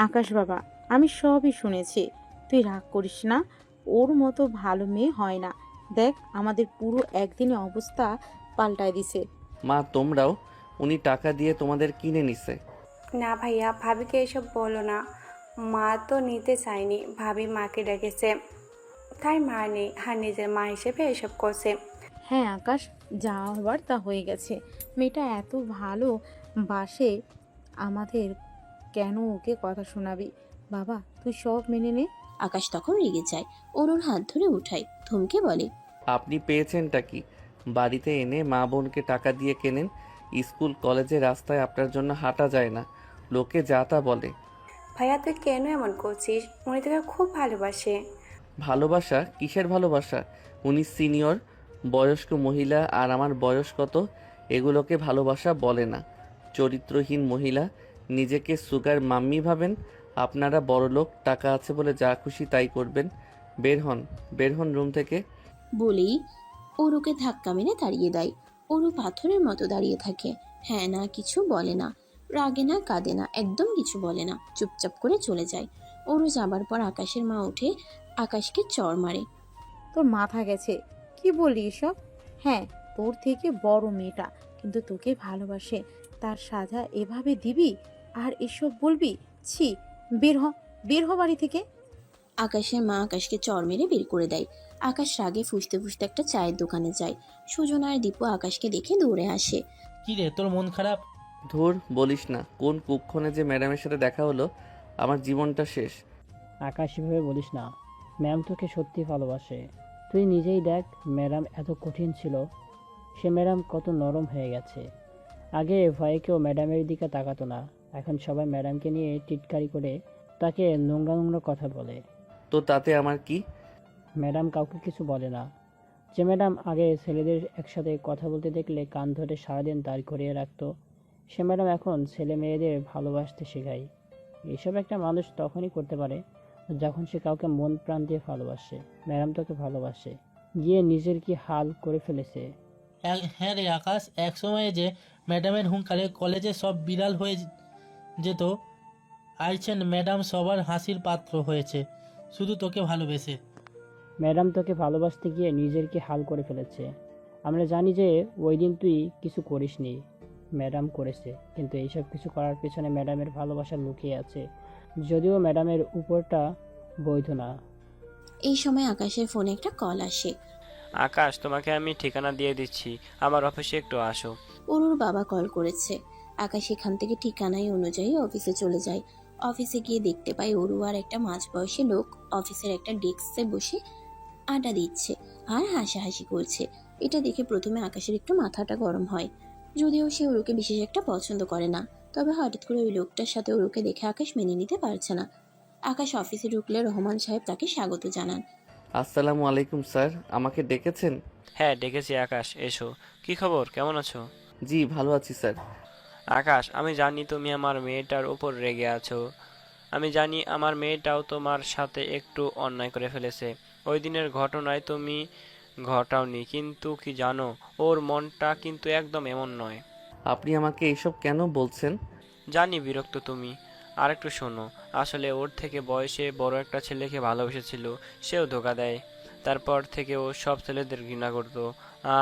আকাশ বাবা, আমি সবই শুনেছি, তুই রাগ করিস না। ওর মতো ভালো মেয়ে হয় না। দেখ, আমাদের পুরো একদিনে অবস্থা পাল্টায় দিছে। মা তোমরাও? উনি টাকা দিয়ে তোমাদের কিনে নিছে? না ভাইয়া, ভাবিকে এসব বলো না। মা তো নিতে চায়নি, ভাবি মাকে ডেকেছে। তার মা নেই আর নিজের মা হিসেবে এসব করছে। হ্যাঁ আকাশ, যা হবার তা হয়ে গেছে। মেয়েটা এত ভালো বাসে আমাদের, কেন ওকে কথা শোনাবি? বাবা তুই সব মেনে নে। আকাশ তখন রেগে যায়, ওর হাত ধরে উঠায়, ধমকে বলে, আপনি পেয়েছেনটা কি? বাড়িতে এনে মা বোনকে টাকা দিয়ে কেনেন, স্কুল কলেজে রাস্তায় আপনার জন্য হাঁটা যায় না, লোকে যা তা বলে। ভাইয়া তুই কেন এমন করছিস? উনি তোকে খুব ভালোবাসে। ভালোবাসা? কিসের ভালোবাসা? উনি সিনিয়র বয়স্ক মহিলা আর আমার বয়স কত, এগুলোকে ভালোবাসা বলে না। চরিত্রহীন মহিলা, নিজেকে সুগার মাম্মি ভাবেন। আপনারা বড়লোক, টাকা আছে বলে যা খুশি তাই করবেন। বের হন রুম থেকে। বলেই ওরুকে ধাক্কা মেরে তাড়িয়ে দেয়। ওরু পাথরের মতো দাঁড়িয়ে থাকে, হ্যাঁ না কিছু বলে না, রাগে না কাঁদে না, একদম কিছু বলে না, চুপচাপ করে চলে যায়। ওরু যাবার পর আকাশের মা উঠে আকাশকে চড় মারে। তোর মাথা গেছে, কি বলি এসব? হ্যাঁ তোর থেকে বড় মেয়েটা, কিন্তু তোকে ভালোবাসে, তার সাজা এভাবে দিবি আর এসব বলবি? ছি, বের হ বাড়ি থেকে। আকাশের মা আকাশকে চড় মেরে বের করে দেয়। আকাশ রাগে ফুঁসতে ফুঁসতে একটা চায়ের দোকানে যায়। সুজন আর দীপু আকাশকে দেখে দৌড়ে আসে। কি রে, তোর মন খারাপ? ধুর, বলিস না, কোন কুক্ষণে যে ম্যাডামের সাথে দেখা হলো, আমার জীবনটা শেষ। আকাশ এভাবে বলিস না, ম্যাম তোকে সত্যি ভালোবাসে। তুই নিজেই দেখ, ম্যাডাম এত কঠিন ছিল, সে ম্যাডাম কত নরম হয়ে গেছে। আগে ভয়ে কেউ ম্যাডামের দিকে তাকাতো না, এখন সবাই ম্যাডামকে নিয়ে টিটকারি করে, তাকে নোংরা নোংরা কথা বলে। তো তাতে আমার কি? ম্যাডাম কাউকে কিছু বলে না। যে ম্যাডাম আগে ছেলেদের একসাথে কথা বলতে দেখলে কান ধরে সারাদিন দাঁড় করিয়ে রাখতো, সে ম্যাডাম এখন ছেলে মেয়েদের ভালোবাসতে শেখায়। এসব একটা মানুষ তখনই করতে পারে যখন সে কাউকে মন প্রাণ দিয়ে ভালোবাসে। ম্যাডাম তোকে ভালোবাসে, গিয়ে নিজের কি হাল করে ফেলেছে। হ্যাঁ রে আকাশ, এক সময়ে যে ম্যাডামের হুঙ্কারে কলেজে সব বিড়াল হয়ে যেত, আইছেন ম্যাডাম সবার হাসির পাত্র হয়েছে, শুধু তোকে ভালোবেসে। ম্যাডাম তোকে ভালোবাসতে গিয়ে নিজের কি হাল করে ফেলেছে। আমরা জানি যে ওই দিন তুই কিছু করিসনি, ম্যাডাম করেছে, কিন্তু এইসব কিছু করার পেছনে ম্যাডামের ভালোবাসা লুকিয়ে আছে, যদিও ম্যাডামের উপরটা বৈধ না। এই সময় আকাশের ফোনে একটা কল আসে। আকাশ, তোমাকে আমি ঠিকানা দিয়ে দিচ্ছি, আমার অফিসে একটু আসো। ওর বাবা কল করেছে। আকাশ এখান থেকে ঠিকানায় অনুযায়ী অফিসে চলে যায়। অফিসে গিয়ে দেখতে পায় ওরু আর একটা মাঝবয়সী লোক অফিসের একটা ডেস্কে বসে আড্ডা দিচ্ছে আর হাসাহাসি করছে। এটা দেখে প্রথমে আকাশের একটু মাথাটা গরম হয়, যদিও সে ওরুকে বিশেষ একটা পছন্দ করে না। তবে হঠাৎ করে ওই লোকটার সাথে ওরুকে দেখে আকাশ মেনে নিতে পারছে না। আকাশ অফিসে ঢুকলে রহমান সাহেব তাকে স্বাগত জানান। আসসালামু আলাইকুম স্যার, আমাকে ডেকেছেন? হ্যাঁ ডেকেছি আকাশ, এসো। কি খবর, কেমন আছো? জি ভালো আছি স্যার। আকাশ, আমি জানি তুমি আমার মেয়েটার উপর রেগে আছো। আমি জানি আমার মেয়েটাও তোমার সাথে একটু অন্যায় করে ফেলেছে। ওই দিনের ঘটনায় তুমি ঘটাওনি, কিন্তু কি জানো, ওর মনটা কিন্তু একদম এমন নয়। আপনি আমাকে এইসব কেন বলছেন? জানি বিরক্ত তুমি, আর একটু শোনো। আসলে ওর থেকে বয়সে বড় একটা ছেলেকে ভালোবেসেছিল, সেও ধোকা দেয়। তারপর থেকে ও সব ছেলেদের ঘৃণা করতো,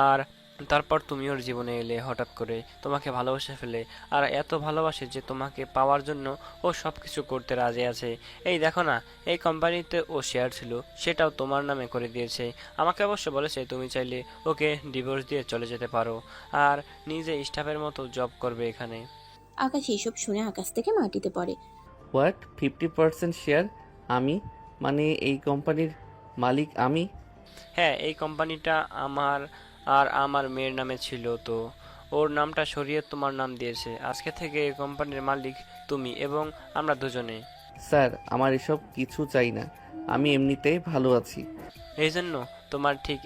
আর তারপর তুমি ওর জীবনে এলে হঠাৎ করে, তোমাকে ভালোবাসে ফেলে, আর এত ভালোবাসে যে তোমাকে পাওয়ার জন্য ও সব কিছু করতে রাজি আছে। এই দেখো না, এই কোম্পানিতে ও শেয়ার ছিল, সেটাও তোমার নামে করে দিয়েছে। আমাকে অবশ্য বলেছে তুমি চাইলে ওকে ডিভোর্স দিয়ে চলে যেতে পারো, আর নিজে স্টাফের মতো জব করবে এখানে। আকাশ এইসব শুনে আকাশ থেকে মাটিতে পড়ে। What, 50% share? আমি, মানে এই কোম্পানির মালিক আমি? হ্যাঁ, এই কোম্পানিটা আমার আর আমার মেয়ের নামে ছিল, তো ওর নামটা সরিয়ে তোমার নাম দিয়েছে। আজকে থেকে এই কোম্পানির মালিক তুমি এবং আমরা দুজনে। স্যার আমার এসব কিছু চাই না, আমি এমনিতেই ভালো আছি। এই জন্য তোমার ঠিক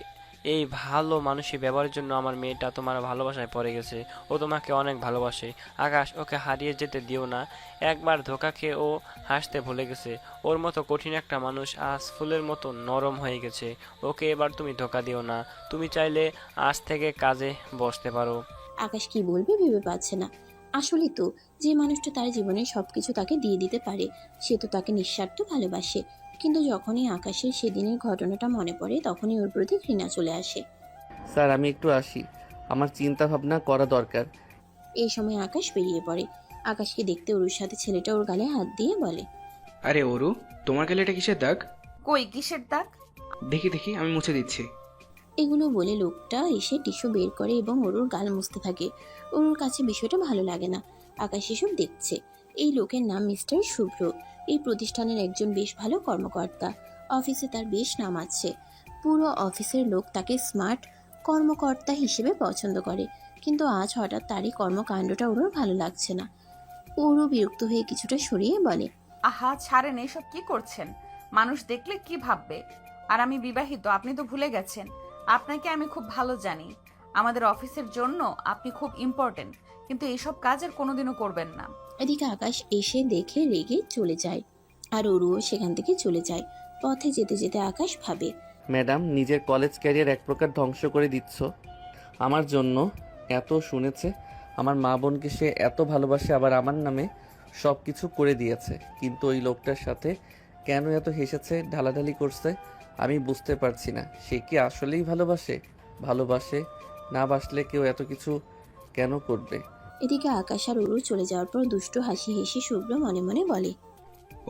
এই ভালো মানুষই ব্যবহারের জন্য আমার মেয়েটা তোমার ভালোবাসায় পড়ে গেছে। ও তোমাকে অনেক ভালোবাসে আকাশ, ওকে হারিয়ে যেতে দিও না। একবার ধোঁকা খেয়ে ও হাসতে ভুলে গেছে। ওর মতো কঠিন একটা মানুষ আজ ফুলের মতো নরম হয়ে গেছে। ওকে এবার তুমি ধোঁকা দিও না। তুমি চাইলে আজ থেকে কাজে বসতে পারো। আকাশ কি বলবে ভেবে পাচ্ছে না। আসলে তো যে মানুষটা তার জীবনে সবকিছু তাকে দিয়ে দিতে পারে, সে তো তাকে নিঃস্বার্থ ভালোবাসে। কিন্তু যখনই আকাশের সেদিনের ঘটনাটা মনে পড়ে, তখনই ওর প্রতি ঘৃণা চলে আসে। স্যার আমি একটু আসি, আমার চিন্তা ভাবনা করা দরকার। এই সময় আকাশ বেরিয়ে পড়ে। আকাশকে দেখতে ওর সাথে ছেলেটা ওর গালে হাত দিয়ে বলে, আরে ওরু, তোমার গালে এটা কিসের দাগ? কই কিসের দাগ? দেখি দেখি আমি মুছে দিচ্ছি। এগুলো বলে লোকটা এসে টিস্যু বের করে এবং অরুর গাল মুছতে থাকে। অরুর কাছে বিষয়টা ভালো লাগে না। আকাশ এসব দেখছে। এই লোকের নাম মিস্টার শুভ্র। এই প্রতিষ্ঠানের একজন বেশ ভালো কর্মকর্তা। অফিসে তার বেশ নাম আছে। পুরো অফিসের লোক তাকে স্মার্ট কর্মকর্তা হিসেবে পছন্দ করে। কিন্তু আজ হঠাৎ তারই কর্মকাণ্ডটা ওর ভালো লাগছে না। ওরও বিরক্ত হয়ে কিছুটা সরিয়ে বলে, আহা ছাড়েন, এসব কি করছেন? মানুষ দেখলে কি ভাববে? আর আমি বিবাহিত, আপনি তো ভুলে গেছেন। আপনাকে আমি খুব ভালো জানি। আমাদের অফিসের জন্য আপনি খুব ইম্পর্টেন্ট, কিন্তু এসব কাজ আর কোনোদিনও করবেন না। এদিকে আকাশ এসে দেখে রেগে চলে যায় আর ওরও সেখান থেকে চলে যায়। পথে যেতে যেতে আকাশ ভাবে, ম্যাডাম, নিজের কলেজ ক্যারিয়ার এক প্রকার ধ্বংস করে দিচ্ছ আমার জন্য। এত শুনেছে আমার মা বোনকে সে এত ভালোবাসে, আবার আমার নামে সব কিছু করে দিয়েছে, কিন্তু ওই লোকটার সাথে কেন এত হেসেছে, ঢালাঢালি করছে আমি বুঝতে পারছি না। সে কি আসলেই ভালোবাসে না বাসলে কেউ এত কিছু কেন করবে? এদিকে আকাশ আর ওরু চলে যাওয়ার পর দুষ্টু হাসি হেসে শুভ্র মনে মনে বলে,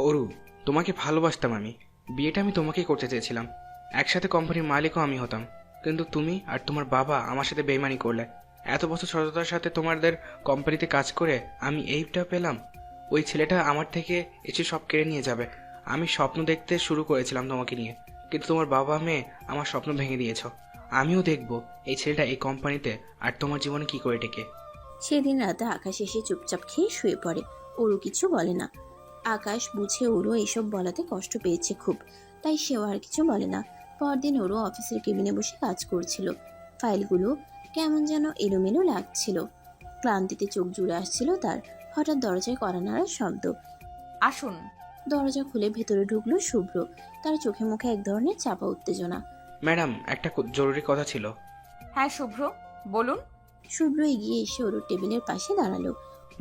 অরু, তোমাকে ভালোবাসতাম আমি। বিয়েটা আমি তোমাকেই করতে চেয়েছিলাম। একসাথে কোম্পানির মালিকও আমি হতাম, কিন্তু তুমি আর তোমার বাবা আমার সাথে বেইমানি করলে। এত বছর সততার সাথে তোমাদের কোম্পানিতে কাজ করে আমি এইটা পেলাম। ওই ছেলেটা আমার থেকে এসে সব কেড়ে নিয়ে যাবে। আমি স্বপ্ন দেখতে শুরু করেছিলাম তোমাকে নিয়ে, কিন্তু তোমার বাবা মেয়ে আমার স্বপ্ন ভেঙে দিয়েছ। আমিও দেখব এই ছেলেটা এই কোম্পানিতে আর তোমার জীবনে কি করে টেকে। সেদিন রাতে আকাশ এসে চুপচাপ খেয়ে শুয়ে পড়ে। ওরু কিছু বলে না। আকাশ বুঝে ওরু এসব বলাতে কষ্ট পেয়েছে খুব, তাই সেও আর কিছু বলে না। পরদিন ওরু অফিসের কেবিনে বসে কাজ করছিল। ফাইলগুলো কেমন যেন এলোমেলো লাগছিল। ক্লান্তিতে চোখ জুড়ে আসছিল তার। হঠাৎ দরজায় কড়া নাড়ার শব্দ। আসুন। দরজা খুলে ভেতরে ঢুকলো শুভ্র। তার চোখে মুখে এক ধরনের চাপা উত্তেজনা। ম্যাডাম, একটা জরুরি কথা ছিল। হ্যাঁ শুভ্র, বলুন। শুভ্র এগিয়ে এসে ওর টেবিলের পাশে দাঁড়ালো।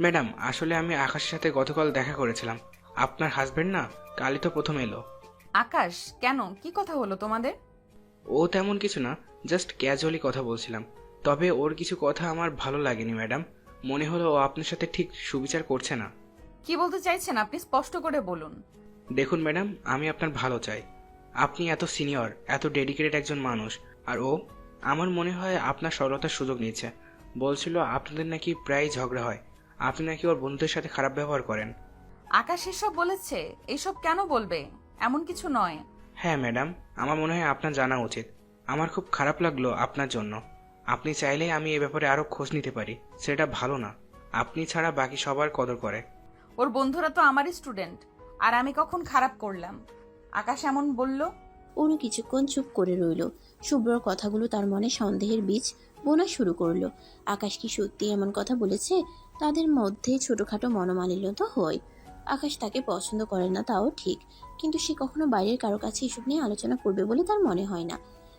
ম্যাডাম, আসলে আমি আকাশের সাথে গতকাল দেখা করেছিলাম। আপনার হাজবেন্ড না কালই তো প্রথম এলো। আকাশ, কেন, কি কথা হলো তোমাদের? ও তেমন কিছু না, জাস্ট ক্যাজুয়ালি কথা বলছিলাম। তবে ওর কিছু কথা আমার ভালো লাগেনি ম্যাডাম। মনে হলো ও আপনার সাথে ঠিক সুবিচার করছে না। কি বলতে চাইছেন আপনি? স্পষ্ট করে বলুন। দেখুন ম্যাডাম, আমি আপনার ভালো চাই। আপনি এত সিনিয়র, এত ডেডিকেটেড একজন মানুষ, আর ও আমার মনে হয় আপনার সরলতার সুযোগ নিচ্ছে। বলছিল আপনাদের নাকি প্রায় ঝগড়া হয়, আপনি নাকি ওর বন্ধুদের সাথে খারাপ ব্যবহার করেন। আকাশ এসব বলেছে? এসব কেন বলবে? এমন কিছু নয়। হ্যাঁ ম্যাডাম, আমার মনে হয় আপনার জানা উচিত। আমার খুব খারাপ লাগলো আপনার জন্য। আপনি চাইলে আমি এ ব্যাপারে আরো খোঁজ নিতে পারি। সেটা ভালো না, আপনি ছাড়া বাকি সবার কদর করে। ওর বন্ধুরা তো আমারই স্টুডেন্ট, আর আমি কখন খারাপ করলাম? আকাশ এমন বলল। ওরও কিছুক্ষণ চুপ করে রইল। শুভ্রর কথাগুলো তার মনে সন্দেহের বীজ বোনা শুরু করলো। আকাশ কি সত্যি এমন কথা বলেছে? তাদের মধ্যে ছোটখাটো মনোমালিন্য তো হয়। আকাশ তাকে পছন্দ করে না তাও ঠিক, কিন্তু সে কখনো বাইরের কারো কাছে এসব নিয়ে আলোচনা করবে বলে তার মনে হয় না।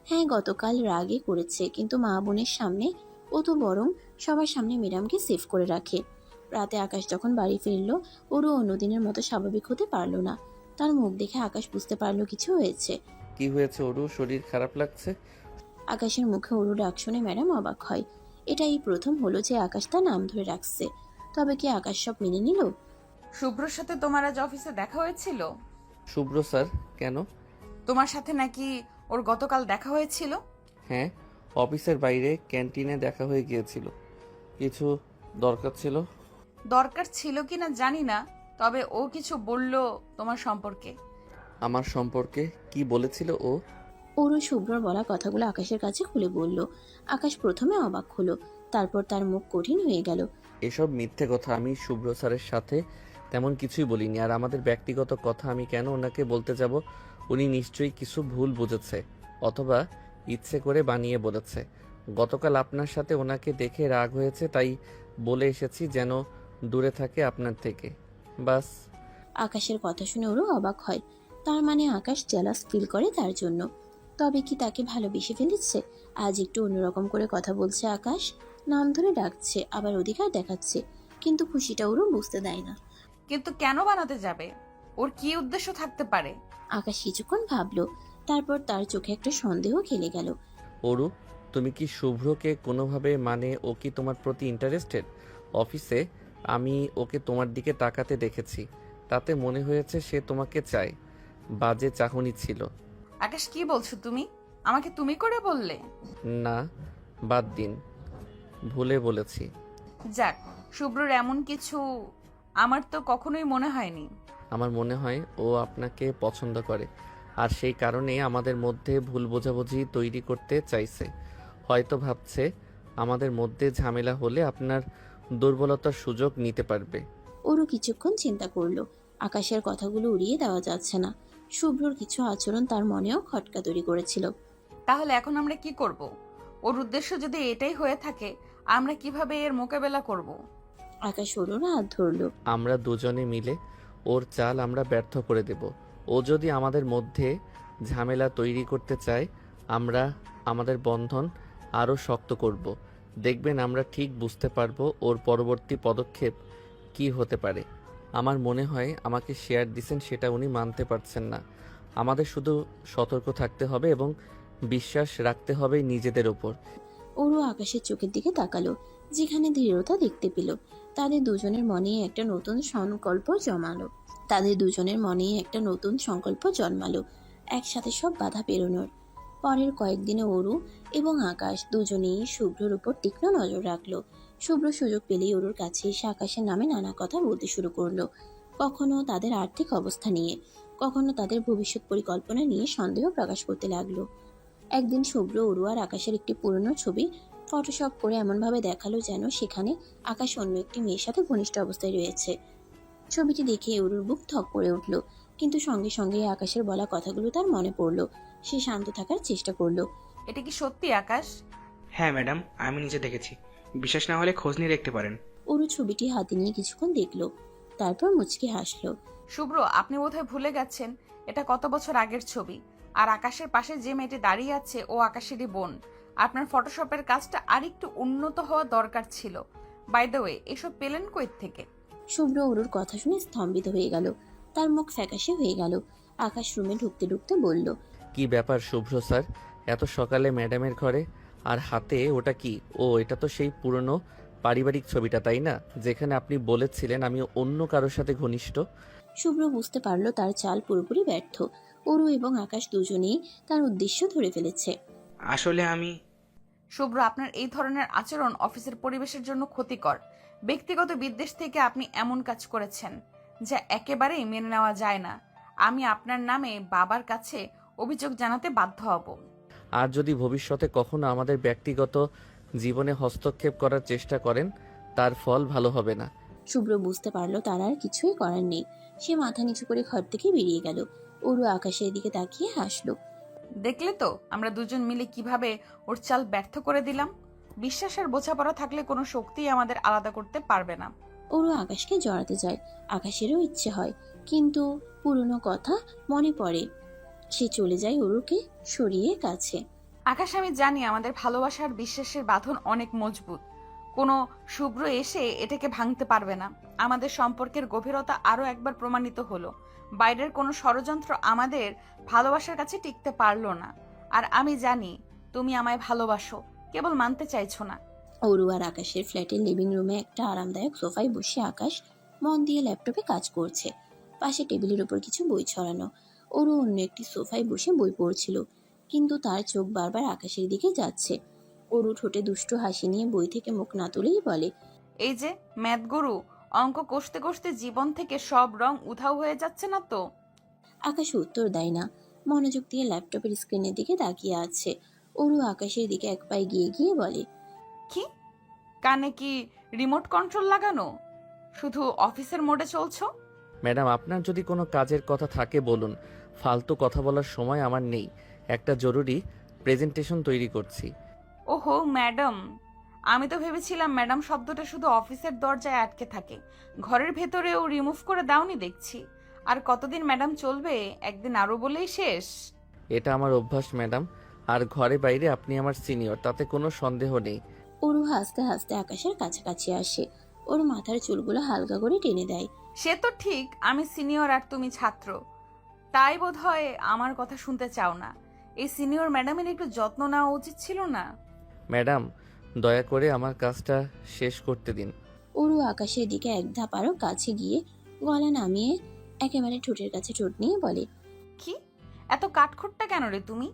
হ্যাঁ, গতকাল রাগে করেছে, কিন্তু মা বোনের সামনে ও তো বরং সবার সামনে ম্যাডামকে সেভ করে রাখে। রাতে আকাশ যখন বাড়ি ফিরল, ওরও অন্যদিনের মতো স্বাভাবিক হতে পারলো না। তার মুখ দেখে আকাশ বুঝতে পারলো কিছু হয়েছে। কি হয়েছে ওরু? শরীর খারাপ লাগছে? আকাশের মুখে ওরু ডাক শুনে ম্যাডাম অবাক হয়। এটাই প্রথম হলো যে আকাশ তার নাম ধরে রাখছে। তবে কি আকাশ সব মেনে নিল? শুভ্রর সাথে তোমার আজ অফিসে দেখা হয়েছিল? শুভ্র স্যার? কেন? তোমার সাথে নাকি ওর গতকাল দেখা হয়েছিল? হ্যাঁ, অফিসের বাইরে ক্যান্টিনে দেখা হয়ে গিয়েছিল। কিছু দরকার ছিল। দরকার ছিল কিনা জানি না, তবে ও কিছু বলল তোমার সম্পর্কে। আমার সম্পর্কে কি বলেছিল ও? ওরও শুভ্রর বলা কথাগুলো আকাশের কাছে খুলে বলল। আকাশ প্রথমে অবাক হলো, তারপর তার মুখ কঠিন হয়ে গেল। এসব মিথ্যে কথা। আমি শুভ্র স্যারের সাথে তেমন কিছুই বলিনি। আর আমাদের ব্যক্তিগত কথা আমি কেন ওনাকে বলতে যাব? উনি নিশ্চয়ই কিছু ভুল বুঝেছে, অথবা ইচ্ছে করে বানিয়ে বলেছে। গতকাল আপনার সাথে ওনাকে দেখে রাগ হয়েছে, তাই বলে এসেছি যেন দূরে থাকে আপনার থেকে, বাস। আকাশের কথা শুনে ওরও অবাক হয়। তার মানে আকাশ জেলাস ফিল করে তার জন্য। তবে কি তাকে ভালোবেসে ফেলেছে? আজ একটু অন্যরকম করে কথা বলছে আকাশ, নাম ধরে ডাকছে, আবার অধিকার দেখাচ্ছে, কিন্তু খুশিটা ওরও বুঝতে দেয় না। কিন্তু কেন বানাতে যাবে? ওর কি উদ্দেশ্য থাকতে পারে? আকাশ কিছুক্ষণ ভাবলো, তারপর তার চোখে একটা সন্দেহ খেলে গেল। ওরু, তুমি কি শুভ্রকে কোনোভাবে, মানে ও কি তোমার প্রতি ইন্টারেস্টেড? অফিসে আমি ওকে তোমার দিকে তাকাতে দেখেছি, তাতে মনে হয়েছে সে তোমাকে চায়। বাজে চাহনি ছিল। আকাশ কি বলছো তুমি? আমাকে তুমি করে বললে? না, বাদ দিন, ভুলে বলেছি। যাক, শুভ্রর এমন কিছু আমার তো কখনোই মনে হয়নি। আমার মনে হয় ও আপনাকে পছন্দ করে, আর সেই কারণে আমাদের মধ্যে ভুল বোঝাবুঝি তৈরি করতে চাইছে। হয়তো ভাবছে আমাদের মধ্যে ঝামেলা হলে আপনার দুর্বলতার সুযোগ নিতে পারবে। ওরও কিছুক্ষণ চিন্তা করলো। আকাশের কথাগুলো উড়িয়ে দেওয়া যাচ্ছে না। শুভ্রর কিছু আচরণ তার মনেও খটকা তৈরি করেছিল। তাহলে এখন আমরা কি করব? ওর উদ্দেশ্য যদি এটাই হয়ে থাকে, আমরা কিভাবে এর মোকাবেলা করব? আকাশ ওরও হাত ধরলো। আমরা দুজনে মিলে ওর চাল আমরা ব্যর্থ করে দেব। ও যদি আমাদের মধ্যে ঝামেলা তৈরি করতে চায়, আমরা আমাদের বন্ধন আরও শক্ত করব। দেখবেন আমরা ঠিক বুঝতে পারবো ওর পরবর্তী পদক্ষেপ কি হতে পারে। আমার মনে হয় আমাকে শেয়ার দিছেন সেটা উনি মানতে পারছেন না। আমাদের শুধু সতর্ক থাকতে হবে এবং বিশ্বাস রাখতে হবে নিজেদের ওপর। ওরও আকাশের চোখের দিকে তাকালো, যেখানে দৃঢ়তা দেখতে পেল। তাদের দুজনের মনেই একটা নতুন সংকল্প জন্মালো, একসাথে সব বাধা পেরোনোর। পরের কয়েকদিনে অরু এবং আকাশ দুজনেই শুভ্রর উপর তীক্ষ্ণ নজর রাখলো। শুভ্র সুযোগ পেলেই অরুর কাছে এসে আকাশের নামে নানা কথা বলতে শুরু করলো। কখনো তাদের আর্থিক অবস্থা নিয়ে, কখনো তাদের ভবিষ্যৎ পরিকল্পনা নিয়ে সন্দেহ প্রকাশ করতে লাগলো। একদিন শুভ্র অরু আর আকাশের একটি পুরনো ছবি ফটোশপ করে এমনভাবে দেখালো যেন সেখানে আকাশ অন্য একটি মেয়ের সাথে ঘনিষ্ঠ অবস্থায় রয়েছে। ছবিটি দেখে অরুর বুক থক করে উঠল, কিন্তু সঙ্গে সঙ্গে আকাশের বলা কথাগুলো তার মনে পড়লো। সে শান্ত থাকার চেষ্টা করলো। এটা কি সত্যি আকাশ? হ্যাঁ ম্যাডাম, আমি নিজে দেখেছি। বিশ্বাস না হলে খোঁজ নিয়ে দেখতে পারেন। অরু ছবিটি হাতে নিয়ে কিছুক্ষণ দেখলো, তারপর মুচকি হাসলো। শুভ্র, আপনি বোধহয় ভুলে গেছেন এটা কত বছর আগের ছবি। আর আকাশের পাশে যে মেয়েটি দাঁড়িয়ে আছে ও আকাশেরই বোন। আপনার ফটোশপের কাজটা আরেকটু উন্নত হওয়া দরকার ছিল। বাই দ্য ওয়ে, এসব পেলেন কই থেকে? শুভ্র অরুর কথা শুনে স্তম্ভিত হয়ে গেল, তার মুখ ফ্যাকাশে হয়ে গেল। আকাশ রুমে ঢুকতে ঢুকতে বলল, কি ব্যাপার শুভ্র স্যার, এত সকালে ম্যাডামের ঘরে? আর হাতে ওটা কি? ও, এটা তো সেই পুরনো পারিবারিক ছবিটা, তাই না, যেখানে আপনি বলেছিলেন আমি অন্য কারোর সাথে ঘনিষ্ঠ? শুভ্র বুঝতে পারলো তার চাল পুরোপুরি ব্যর্থ। অরু এবং আকাশ দুজনেই তার উদ্দেশ্য ধরে ফেলেছে। আসলে আমি শুভ্র, আপনার এই ধরনের আচরণ অফিসের পরিবেশের জন্য ক্ষতিকর। ব্যক্তিগত বিদ্বেষ থেকে আপনি এমন কাজ করেছেন যা একেবারেই মেনে নেওয়া যায় না। আমি আপনার নামে বাবার কাছে অভিযোগ জানাতে বাধ্য হব। আর যদি ভবিষ্যতে কখনো আমাদের ব্যক্তিগত জীবনে হস্তক্ষেপ করার চেষ্টা করেন, তার ফল ভালো হবে না। শুভ্র বুঝতে পারলো তার আর কিছুই করার নেই। সে মাথা নিচু করে ঘর থেকে বেরিয়ে গেল। অরু আকাশের দিকে তাকিয়ে হাসলো। দেখলে তো আমরা দুজন মিলে কিভাবে ওর চাল ব্যর্থ করে দিলাম। বিশ্বাসের বোঝাপড়া থাকলে কোনো শক্তিই আমাদের আলাদা করতে পারবে না। অরু আকাশকে জড়াতে যায়, আকাশেরও ইচ্ছে হয়, কিন্তু পুরনো কথা মনে পড়ে। সে চলে যায় অরুকে সরিয়ে কাছে। আকাশ, আমি জানি আমাদের ভালোবাসার বিশ্বাসের বাঁধন অনেক মজবুত। কোনো শুভ্র এসে এটাকে ভাঙতে পারবে না। আমাদের সম্পর্কের গভীরতা আরো একবার প্রমাণিত হলো। বাইরের কোনো ষড়যন্ত্র আমাদের ভালোবাসার কাছে টিকতে পারলো না। আর আমি জানি তুমি আমায় ভালোবাসো, কেবল মানতে চাইছো না। অরু আর আকাশের ফ্ল্যাটের লিভিং রুমে একটা আরামদায়ক সোফায় বসে আকাশ মন দিয়ে ল্যাপটপে কাজ করছে। পাশে টেবিলের উপর কিছু বই ছড়ানো। অরু অন্য একটি সোফায় বসে বই পড়ছিল, কিন্তু তার চোখ বারবার আকাশের দিকে যাচ্ছে। অরু ঠোঁটে দুষ্টু হাসি নিয়ে বই থেকে মুখ না তুলেই বলে, এই যে ম্যাথ গুরু, অঙ্ক কষতে কষতে জীবন থেকে সব রং উধাও হয়ে যাচ্ছে না তো? আকাশ উত্তর দেয় না, মনোযোগ দিয়ে ল্যাপটপের স্ক্রিনের দিকে তাকিয়ে আছে। অরু আকাশের দিকে এক পায়ে গিয়ে গিয়ে বলে, কি কানে কি রিমোট কন্ট্রোল লাগানো? শুধু অফিসের মোডে চলছো? ম্যাডাম, আপনার যদি কোনো কাজের কথা থাকে বলুন, ফালতু কথা বলার সময় আমার নেই। একটা জরুরি প্রেজেন্টেশন তৈরি করছি। ওহো ম্যাডাম, আমি তো ভেবেছিলাম ম্যাডাম শব্দটা শুধু অফিসের দরজায় আটকে থাকে, ঘরের ভেতরেও রিমুভ করে দাওনি দেখছি। আর কতদিন ম্যাডাম চলবে? একদিন আরো বলেই শেষ। এটা আমার অভ্যাস ম্যাডাম, আর ঘরে বাইরে আপনি আমার সিনিয়র, তাতে কোনো সন্দেহ নেই। অরু হাসতে হাসতে আকাশের কাছাকাছি আসে, ওর মাথার চুলগুলো হালকা করে টেনে দেয়। সে তো ঠিক, আমি সিনিয়র আর তুমি ছাত্র, তাই বোধহয় আমার কথা শুনতে চাও না। এই সিনিয়র ম্যাডামের একটু যত্ন নেওয়া উচিত ছিল না? ম্যাডাম, দয়া করে আমার কাজটা শেষ করতে দিন। অরু আকাশের দিকে এক ধাপ আরো কাছে গিয়ে গলা নামিয়ে একেবারে ঠোঁটের কাছে ঠোঁট নিয়ে বলে, কি এত কাঠখোট্টা কেন রে তুমি?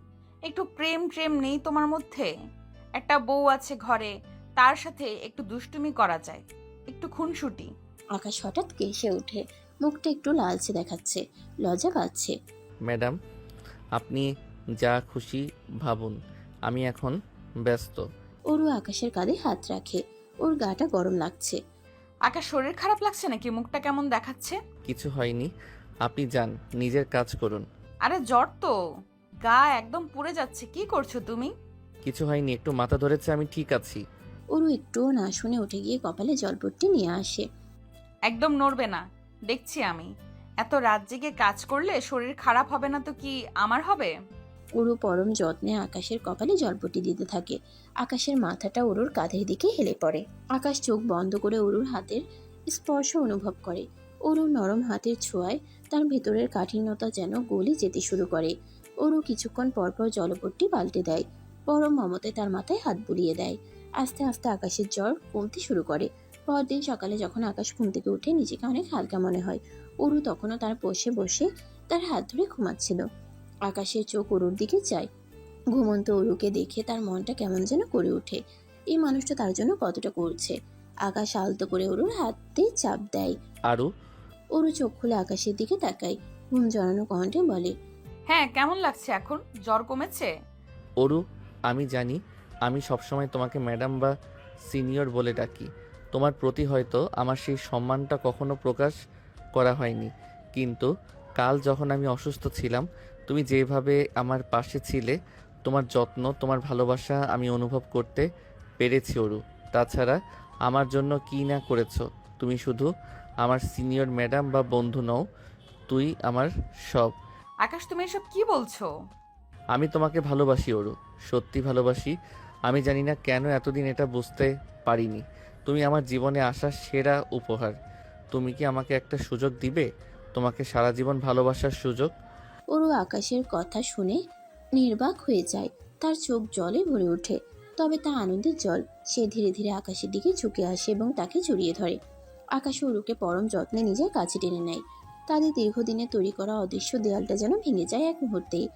একটু প্রেম ট্রেম নেই তোমার মধ্যে? একটা বউ আছে ঘরে, তার সাথে একটু দুষ্টুমি করা যায়, একটু খুনসুটি। আকাশ হঠাৎ কেসে ওঠে, মুখটা একটু লালচে দেখাচ্ছে, লজ্জা পাচ্ছে। ম্যাডাম, আপনি যা খুশি ভাবুন, আমি এখন ব্যস্ত। ওরও আকাশের কাঁধে হাত রাখে, ওর গাটা গরম লাগছে। আকাশ শরীর খারাপ লাগছে নাকি? মুখটা কেমন দেখাচ্ছে? কিছু হয়নি, আপনি যান, নিজের কাজ করুন। আরে জ্বর তো, গা একদম পুড়ে যাচ্ছে। কি করছো তুমি? কিছু হয়নি, একটু মাথা ধরেছে, আমি ঠিক আছি। ওরও একটুও না শুনে উঠে গিয়ে কপালে জলপট্টি নিয়ে আসে। একদম নড়বে না, দেখছি আমি। এত রাত জেগে কাজ করলে শরীর খারাপ হবে না তো কি আমার হবে? ওরু পরম যত্নে আকাশের কপালে জলপট্টি দিতে থাকে। আকাশের মাথাটা ওরুর কাঁধের দিকে হেলে পড়ে। আকাশ চোখ বন্ধ করে ওরুর হাতের স্পর্শ অনুভব করে। ওরুর নরম হাতের ছোঁয়ায় তার ভেতরের কাঠিন্যতা যেন গলে যেতে শুরু করে। ওরু কিছুক্ষণ পরপর জলপট্টি পাল্টে দেয়, পরম মমতায় তার মাথায় হাত বুলিয়ে দেয়। আস্তে আস্তে আকাশের জ্বর কমতে শুরু করে। পরদিন সকালে যখন আকাশ ঘুম থেকে উঠে নিজেকে অনেক হালকা মনে হয়। ওরু তখনও তার পাশে বসে তার হাত ধরে ঘুমাচ্ছিল। আকাশের চোখ ওরুর দিকে চায়। ঘুমন্ত ওরুকে দেখে তার মনটা কেমন যেন করে ওঠে। এই মানুষটা তার জন্য কতটা করছে। আকাশ আলতো করে ওরুর হাতে চাপ দেয়। আরু, ওরু চোখ খুলে আকাশের দিকে তাকায়, ঘুম জড়ানো কণ্ঠে বলে, হ্যাঁ, কেমন লাগছে এখন? জ্বর কমেছে? অরু, আমি জানি আমি সবসময় তোমাকে ম্যাডাম বা সিনিয়র বলে ডাকি। তোমার প্রতি হয়তো আমার সেই সম্মানটা কখনো প্রকাশ করা হয়নি, কিন্তু কাল যখন আমি অসুস্থ ছিলাম, তুমি যেভাবে আমার পাশে ছিলে, তোমার যত্ন, তোমার ভালোবাসা আমি অনুভব করতে পেরেছি অরু। তাছাড়া আমার জন্য কী না করেছো তুমি। শুধু আমার সিনিয়র ম্যাডাম বা বন্ধু নও, তুই আমার সব। আকাশ, তুমি এসব কি বলছো? আমি তোমাকে ভালোবাসি অরু, সত্যি ভালোবাসি। আমি জানি না কেন এতদিন এটা বুঝতে পারিনি। তুমি আমার জীবনে আসা সেরা উপহার। তুমি কি আমাকে একটা সুযোগ দিবে, তোমাকে সারা জীবন ভালোবাসার সুযোগ? ওরু আকাশের কথা শুনে নির্বাক হয়ে যায়, তার চোখ জলে ভরে ওঠে। তবে তা আনন্দের জল। সে ধীরে ধীরে আকাশের দিকে ঝুঁকে আসে এবং তাকে জড়িয়ে ধরে। আকাশ ওরুকে পরম যত্নে নিজের কাছে টেনে নেয়। তাদের দীর্ঘদিনে তৈরি করা অদৃশ্য দেয়ালটা যেন ভেঙে যায় এক মুহূর্তেই।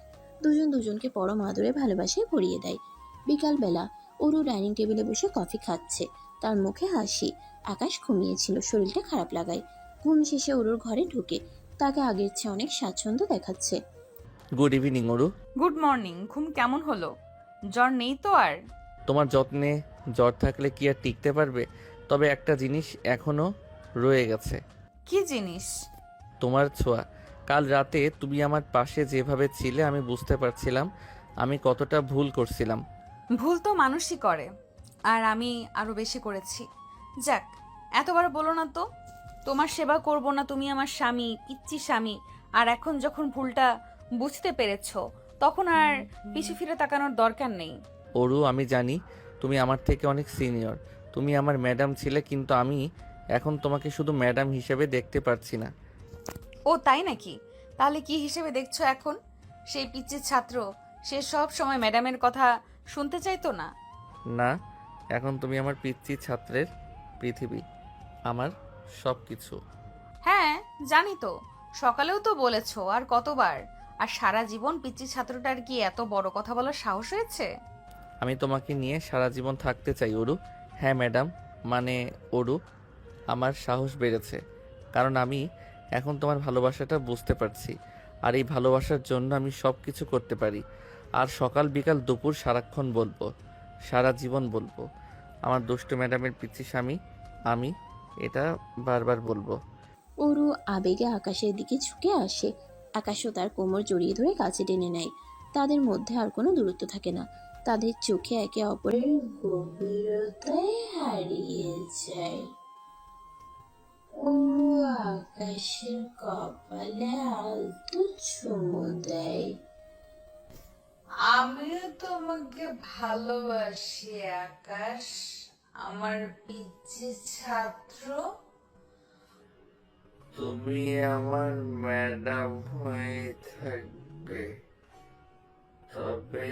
দুজন দুজনকে পরম আদরে ভালোবাসায় ভরিয়ে দেয়। বিকালবেলা ওরু ডাইনিং টেবিলে বসে কফি খাচ্ছে, তার মুখে হাসি। আকাশ ঘুমিয়েছিল শরীরটা খারাপ লাগায়। ঘুম শেষে ওরুর ঘরে ঢুকে তাকে আগের চেয়ে অনেক স্বাচ্ছন্দ্য দেখাচ্ছে। Good evening Aru. Good morning. ঘুম কেমন হলো? জ্বর নেই তো আর? তোমার যত্নে জ্বর থাকলে কি আর টিকতে পারবে? তবে একটা জিনিস এখনো রয়ে গেছে। কি জিনিস? তোমার ছোঁয়া। কাল রাতে তুমি আমার পাশে যেভাবে ছিলে, আমি বুঝতে পারছিলাম আমি কতটা ভুল করছিলাম। ভুল তো মানুষই করে, আর আমি আরো বেশি করেছি। যাক, এতবার বলো না তো। তোমার সেবা করব না, তুমি আমার স্বামী, পিচ্চি স্বামী। আর এখন যখন ভুলটা বুঝতে পেরেছো, তখন আর পিছু ফিরে তাকানোর দরকার নেই। অরু, আমি জানি তুমি আমার থেকে অনেক সিনিয়র, তুমি আমার ম্যাডাম ছিলে, কিন্তু আমি এখন তোমাকে শুধু ম্যাডাম হিসেবে দেখতে পারছি না। ও তাই নাকি? তাহলে কি হিসেবে দেখছো এখন? সেই পিচ্চির ছাত্র, সে সব সময় ম্যাডামের কথা শুনতে চাইতো না। না, এখন তুমি আমার পিচ্চি ছাত্রের পৃথিবী, আমার সব কিছু। হ্যাঁ জানি তো, সকালেও তো বলেছো, আর কতবার। আর সারা জীবন পিচ্চি ছাত্রটার কি এত বড় কথা বলার সাহস হয়েছে? আমি তোমাকে নিয়ে সারা জীবন থাকতে চাই অরু। হ্যাঁ ম্যাডাম, মানে অরু, আমার সাহস বেড়েছে, কারণ আমি এখন তোমার ভালোবাসাটা বুঝতে পারছি। আর এই ভালোবাসার জন্য আমি সব কিছু করতে পারি। আর সকাল বিকাল দুপুর সারাক্ষণ বলবো, সারা জীবন বলবো, আমার দুষ্টু ম্যাডামের পিচ্চি স্বামী আমি, এটা বারবার বলবো। ওরু আবেগে আকাশের দিকে ঝুঁকে আসে। আকাশও তার কোমর জড়িয়ে ধরে কাছে টেনে নেয়। তাদের মধ্যে আর কোনো দূরত্ব থাকে না। তাদের চোখে একে অপরের গভীরতায় হারিয়ে যায়। ওরু আকাশের কপালে আলতো চুমু দেয়। আমিও তোমাকে ভালোবাসি আকাশ, আমার পিচ্চি ছাত্র। তুমি আমার ম্যাডাম হয়ে থাকবে, তবে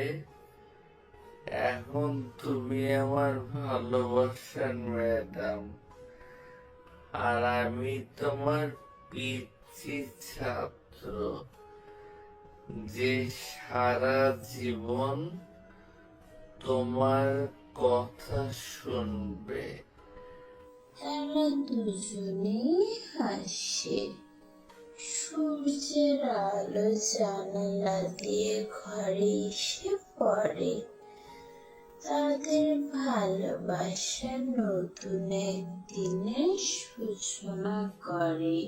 এখন তুমি আমার ভালোবাসার ম্যাডাম, আর আমি তোমার পিচ্চি ছাত্র। যে সারা জীবন তোমার কথা শুনবে। তারা দুজনেই হাসে। সূর্যের আলো জানালা দিয়ে ঘরে এসে পড়ে। তাদের ভালোবাসা নতুন এক দিনের সূচনা করে।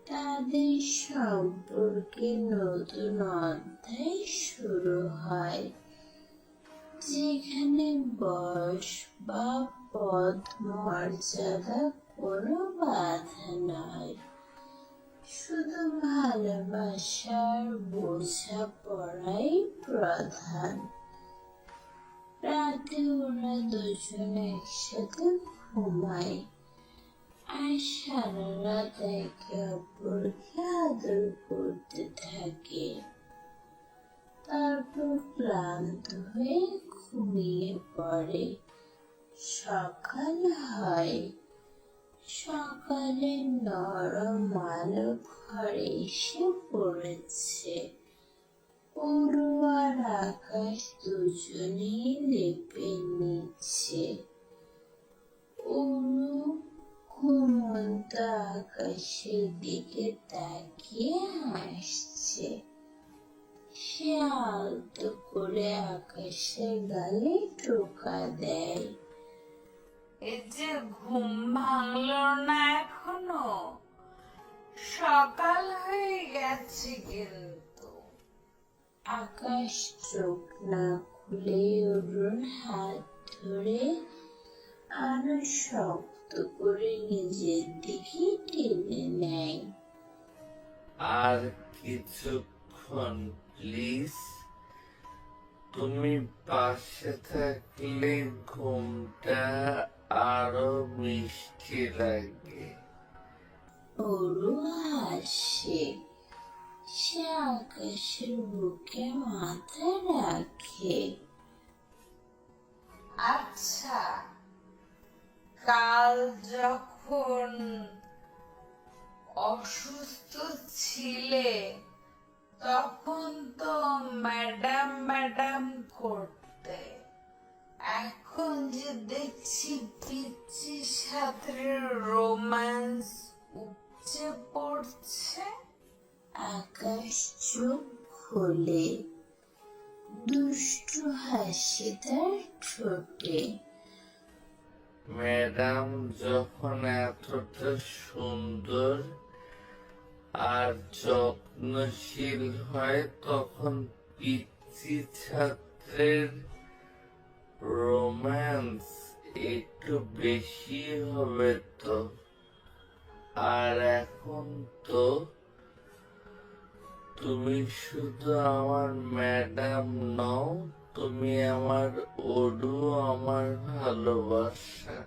তাদের সম্পর্কে নতুন অধ্যায় শুরু হয়, যেখানে বয়স বা পদ মর্যাদা কোনো বাধা নয়, শুধু ভালোবাসার বোঝাপড়াই প্রধান। রাতে ওরা দুজন একসাথে ঘুমায় আর সারা রাত একে অপরকে আদর করতে থাকে। তারপর ক্লান্ত হয়ে ঘুমিয়ে পড়ে। সকাল হয়। সকালে নরম আলো ঘরে এসে পড়েছে। পুরো আর আকাশ দুজনেই লেপে নিচ্ছে। উড়ু ঘুমন্ত আকাশের দিকে তাকিয়ে হাসছে। সে আলতো করে আকাশের গালে টোকা দেয়। এই যে ঘুম ভাঙলো না এখনো? সকাল হয়ে গেছে কিন্তু। আকাশ চোখ না খুলে অরুণ হাত ধরে আরো শক্ত করে নিজের দিকে টেনে নেয়। আর কিছুক্ষণ প্লিজ। তুমি পাশে থাকলে ঘুমটা আরো মিষ্টি লাগে। অরু হাসে। সে আকাশের বুকে মাথা রাখে। আচ্ছা, কাল যখন অসুস্থ ছিলে তখন তো ম্যাডাম ম্যাডাম করতে, এখন যে দেখছি পিচ্ছি সাথে রোম্যান্স উপচে পড়ছে। আকাশ চোখ খোলে। দুষ্টু হাসি তার ঠোঁটে। ম্যাডাম যখন এতটা সুন্দর আর যত্নশীল হয় তখন পিচ্ছি ছাত্রের রোম্যান্স একটু বেশি হবে তো। আর এখন তো তুমি শুধু আমার ম্যাডাম নও, তুমি আমার অরু, আমার ভালোবাসা।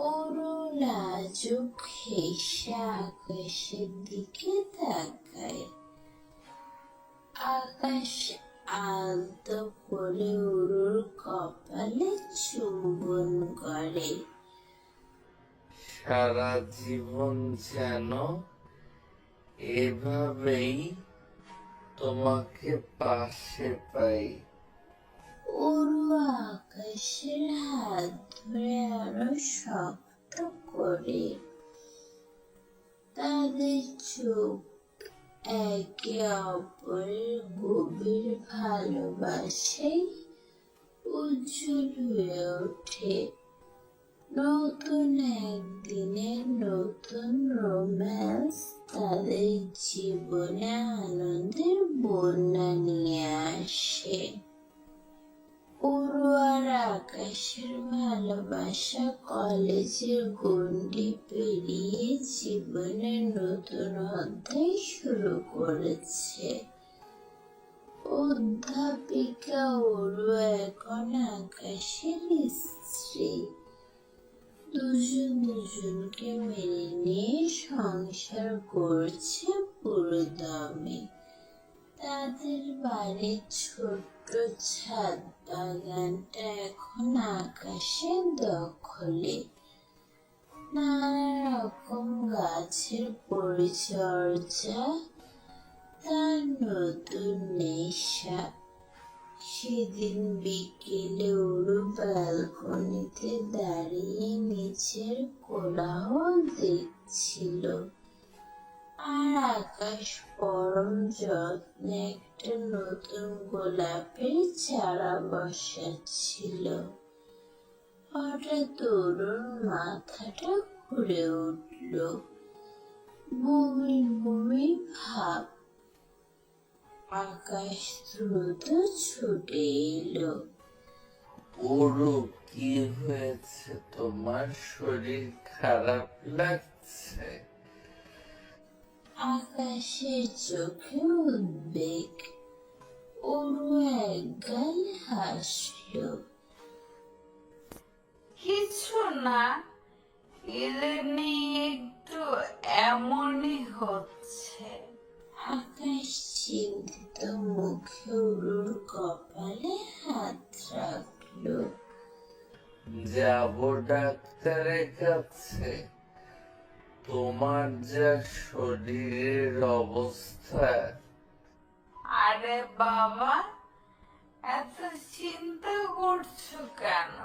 ওরও লাজুক হেসে আকাশের দিকে তাকায়। আকাশ আলতো করে ওরুর কপালে চুম্বন করে। সারা জীবন যেন এভাবেই তোমাকে পাশে পাই। ওরু আকাশের হাত ধরে আরো শক্ত করে। তাদের চোখ একে অপরের গভীর ভালোবাসায় উজ্জ্বল হয়ে ওঠে। নতুন একদিনে নতুন রোম্যান্স তাদের জীবনে আনন্দের বন্যা নিয়ে আসে। ওরু আর আকাশের ভালোবাসা কলেজের গণ্ডি পেরিয়ে জীবনের নতুন অধ্যায় শুরু করেছে। অধ্যাপিকা ওরু এখন আকাশের স্ত্রী। দুজন দুজনকে মেনে নিয়ে সংসার করছে পুরো দমে। তাদের বাড়ির ছোট্ট ছাদ বাগানটা এখন আকাশের দখলে। নানা রকম গাছের পরিচর্যা তার নতুন নেশা। সেদিন বিকেলে ওরু ব্যালকনিতে দাঁড়িয়ে নিচের কোলাহল দেখছিল, আর আকাশ পরম যত্নে একটা নতুন গোলাপের চারা বসাচ্ছিল। হঠাৎ ওরুর মাথাটা ঘুরে উঠল, বমি বমি ভাব। আকাশ দ্রুত ছুটে এলো। ওরু, কি হয়েছে তোমার? শরীর খারাপ লাগছে? আকাশের চোখে উদ্বেগ। ওরু একগাল হাসলো। কিছু না, ইদানিং একটু এমনই হচ্ছে। আকাশ চিন্তিত মুখে ওরুর কপালে হাত রাখলো। যাব ডাক্তারের কাছে? তোমার যা শরীরের অবস্থা। আরে বাবা, এত চিন্তা করছো কেন?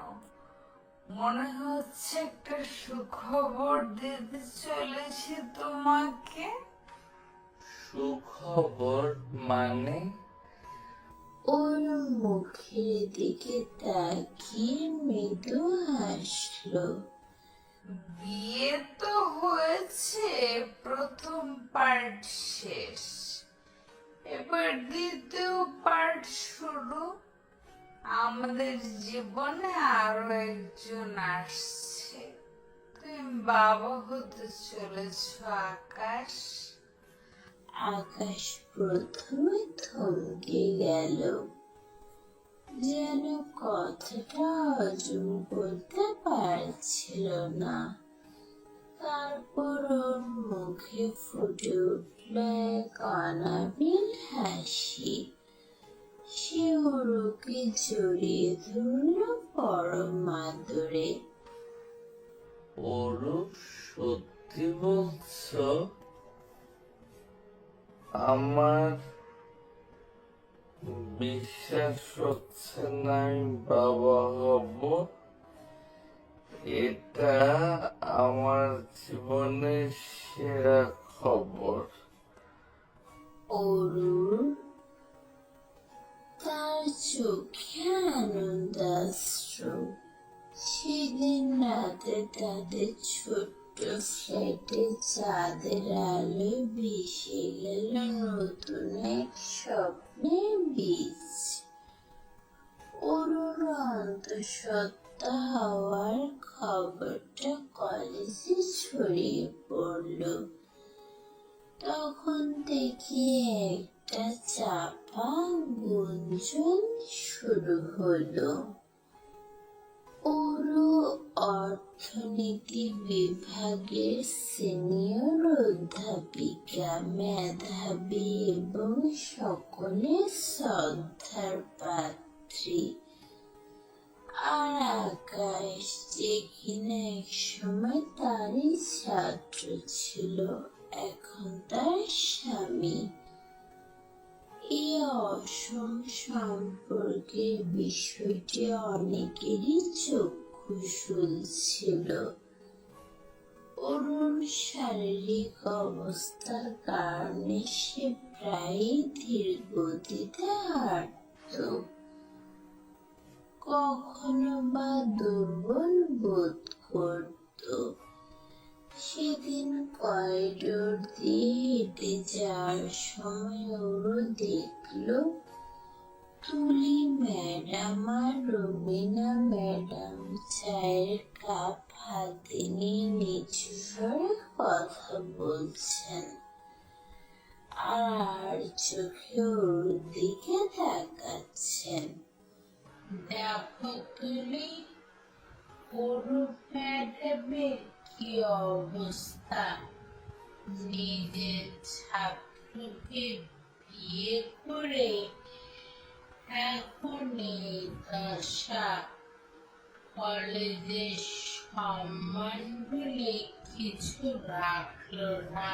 মনে হচ্ছে একটা সুখবর দিতে চলেছি তোমাকে। সুখবর মানে? ওর মুখের দিকে তাকিয়ে মৃদু হাসলো। বিয়ে তো হয়েছে, প্রথম পার্ট শেষ, এবার দ্বিতীয় পার্ট শুরু। আমাদের জীবনে আরো একজন আসছে। তুমি বাবা হতে চলেছ আকাশ। আকাশ প্রথমে থমকে গেল, যেন কথাটা হজম করতে পারছিল না। তারপর ওর মুখে ফুটে উঠল এক অনাবিল হাসি। সে ওরুকে জড়িয়ে ধরল পরম আদরে। ওরু, সত্যি বলছো? আমার বিশ্বাস হচ্ছে না আমি বাবা হব। এটা আমার জীবনের সেরা খবর। ওরু, তার চোখে আনন্দাশ্রু। সেদিন রাতে তাদের ছোট্ট ফ্ল্যাটে চাঁদের আলোয় ভেসে গেল নতুন এক স্বপ্নের বীজ। ওরুর অন্তঃসত্ত্বা হওয়ার খবরটা কলেজে ছড়িয়ে পড়ল। তখন থেকে একটা চাপা গুঞ্জন শুরু হলো। ওরু অর্থনীতি বিভাগের সিনিয়র অধ্যাপিকা, মেধাবী এবং সকলের শ্রদ্ধার পাত্রী। আর আকাশ, যে কিনা একসময় তারই ছাত্র ছিল, এখন তার স্বামী। এই অসম সম্পর্কের বিষয়টি অনেকেরই চক্ষু শুনছিল। অরুণ শারীরিক অবস্থার কারণে সে প্রায়ই ধীর গতিতে হাঁটত, কখনো বা দুর্বল বোধ করত। সেদিন করিডোর দিয়ে হেঁটে যাওয়ার সময় ওরও দেখল তুলি ম্যাডাম আর রবিনা ম্যাডাম চায়ের কাপ হাতে নিয়ে নিচু স্বরে কথা বলছেন, আর চোখে ওর দিকে তাকাচ্ছেন। দেখো তুলি, অরূপ ম্যাডামের কি অবস্থা। নিজের ছাত্রকে বিয়ে করে এখন এই দশা। কলেজের সম্মান বলে কিছু রাখলো না।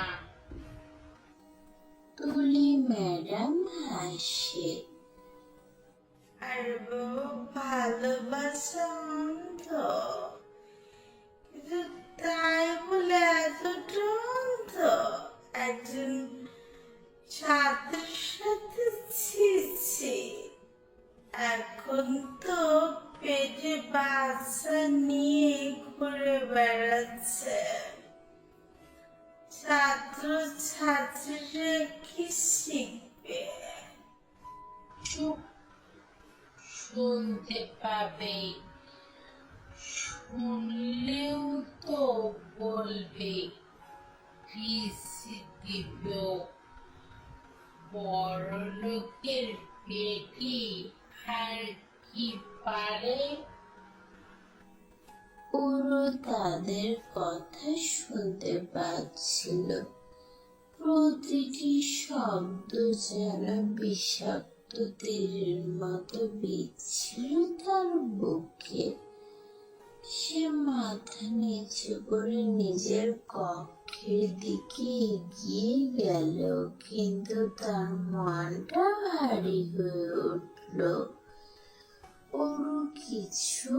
তুলি ম্যাডাম হাসে। আর বাবা ভালোবাসা অন্ধ, কিন্তু তাই বলে এতটা অন্ধ একজন ছাত্রের সাথে? ছিছি, এখন তো পেটে বাচ্চা নিয়ে ঘুরে বেড়াচ্ছে। ছাত্র ছাত্রীরা কি শিখবে? চুপ, শুনতে পাবে, শুনলেও তো বলবে দিব। বড় লোকের বেটি আর কি পারে? ওরা তাদের কথা শুনতে পাচ্ছিল। প্রতিটি শব্দ যেন বিষাক্ত তীরের মতো বিচ্ছিল তার বুকে। সে মাথা নিচু করে নিজের কক্ষের দিকে এগিয়ে গেল, কিন্তু তার মনটা ভারী হয়ে উঠল। ওরও কিছু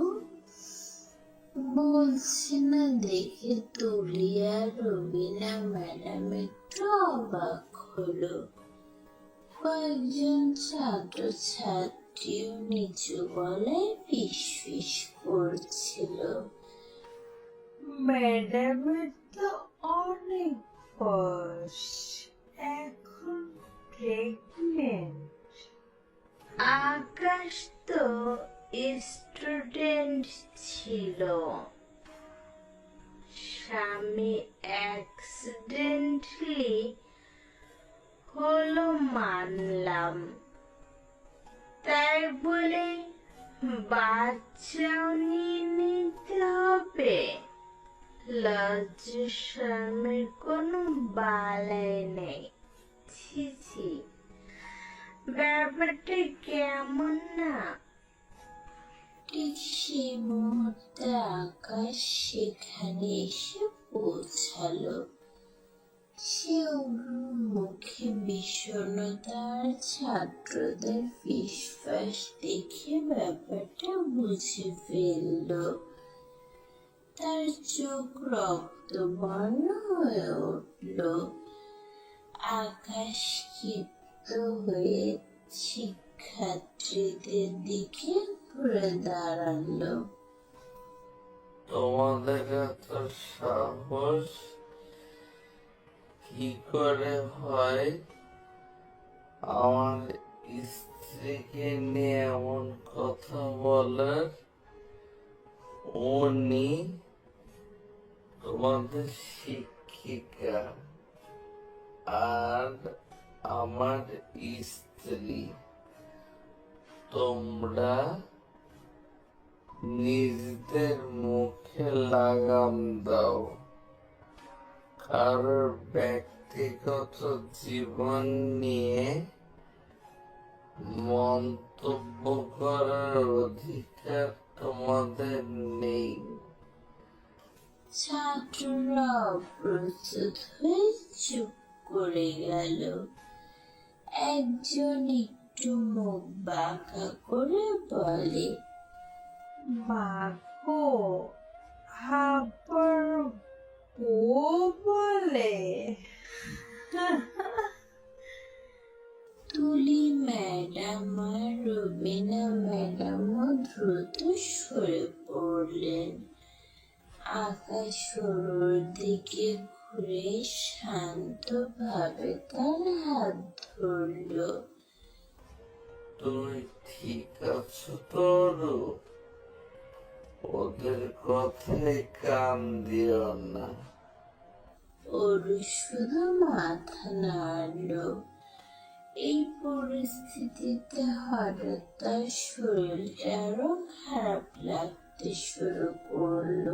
বলছে না দেখে তুলি আর রবিনা ম্যাডাম একটু অবাক হলো। কয়েকজন ছাত্র ছাত্রীও নিচু গলায় ফিসফিস করছিল। ম্যাডামের তো অনেক বয়স, এখন প্রেগনেন্ট। আকাশ তো স্টুডেন্ট ছিল, স্বামী অ্যাক্সিডেন্টলি হলো মানলাম, তাই বলে বাচ্চাও নিয়ে নিতে হবে? লজ্জা শরমের কোনো বালাই নেই। ছি ছি, ব্যাপারটা কেমন না? ঠিক সেই মুহূর্তে আকাশ সেখানে এসে পৌঁছালো। সে ওর মুখে বিষণ্ণতার ছাত্রদের ফিসফাস দেখে ব্যাপারটা বুঝে ফেলল। তার চোখ রক্তবর্ণ হয়ে উঠল। আকাশ ক্ষিপ্ত হয়ে শিক্ষার্থীদের দিকে ঘুরে দাঁড়ালো। তোমাদের এত সাহস কি করে হয় আমার স্ত্রীকে নিয়ে এমন কথা বলার? উনি তোমাদের শিক্ষিকা আর আমার স্ত্রী। তোমরা নিজেদের মুখে লাগাম দাও। কারোর ব্যক্তিগত জীবন নিয়ে মন্তব্য করার অধিকার তোমাদের নেই। ছাত্ররা অপ্রস্তুত হয়ে চুপ করে গেল। একজন একটু মুখ বাঁকা করে বলে, মাগো, আবার ও বলে? তুলি ম্যাডাম আর রবিনা ম্যাডামও দ্রুত সরে পড়লেন। আকাশ ওর দিকে ঘুরে শান্তভাবে তার হাত ধরল। তুমি ঠিক আছো তরু? ওদের কথায় কান দিও না। ওরু শুধু মাথা নাড়ল। এই পরিস্থিতিতে হঠাৎ তার শরীরটা আরো খারাপ লাগতে শুরু করলো।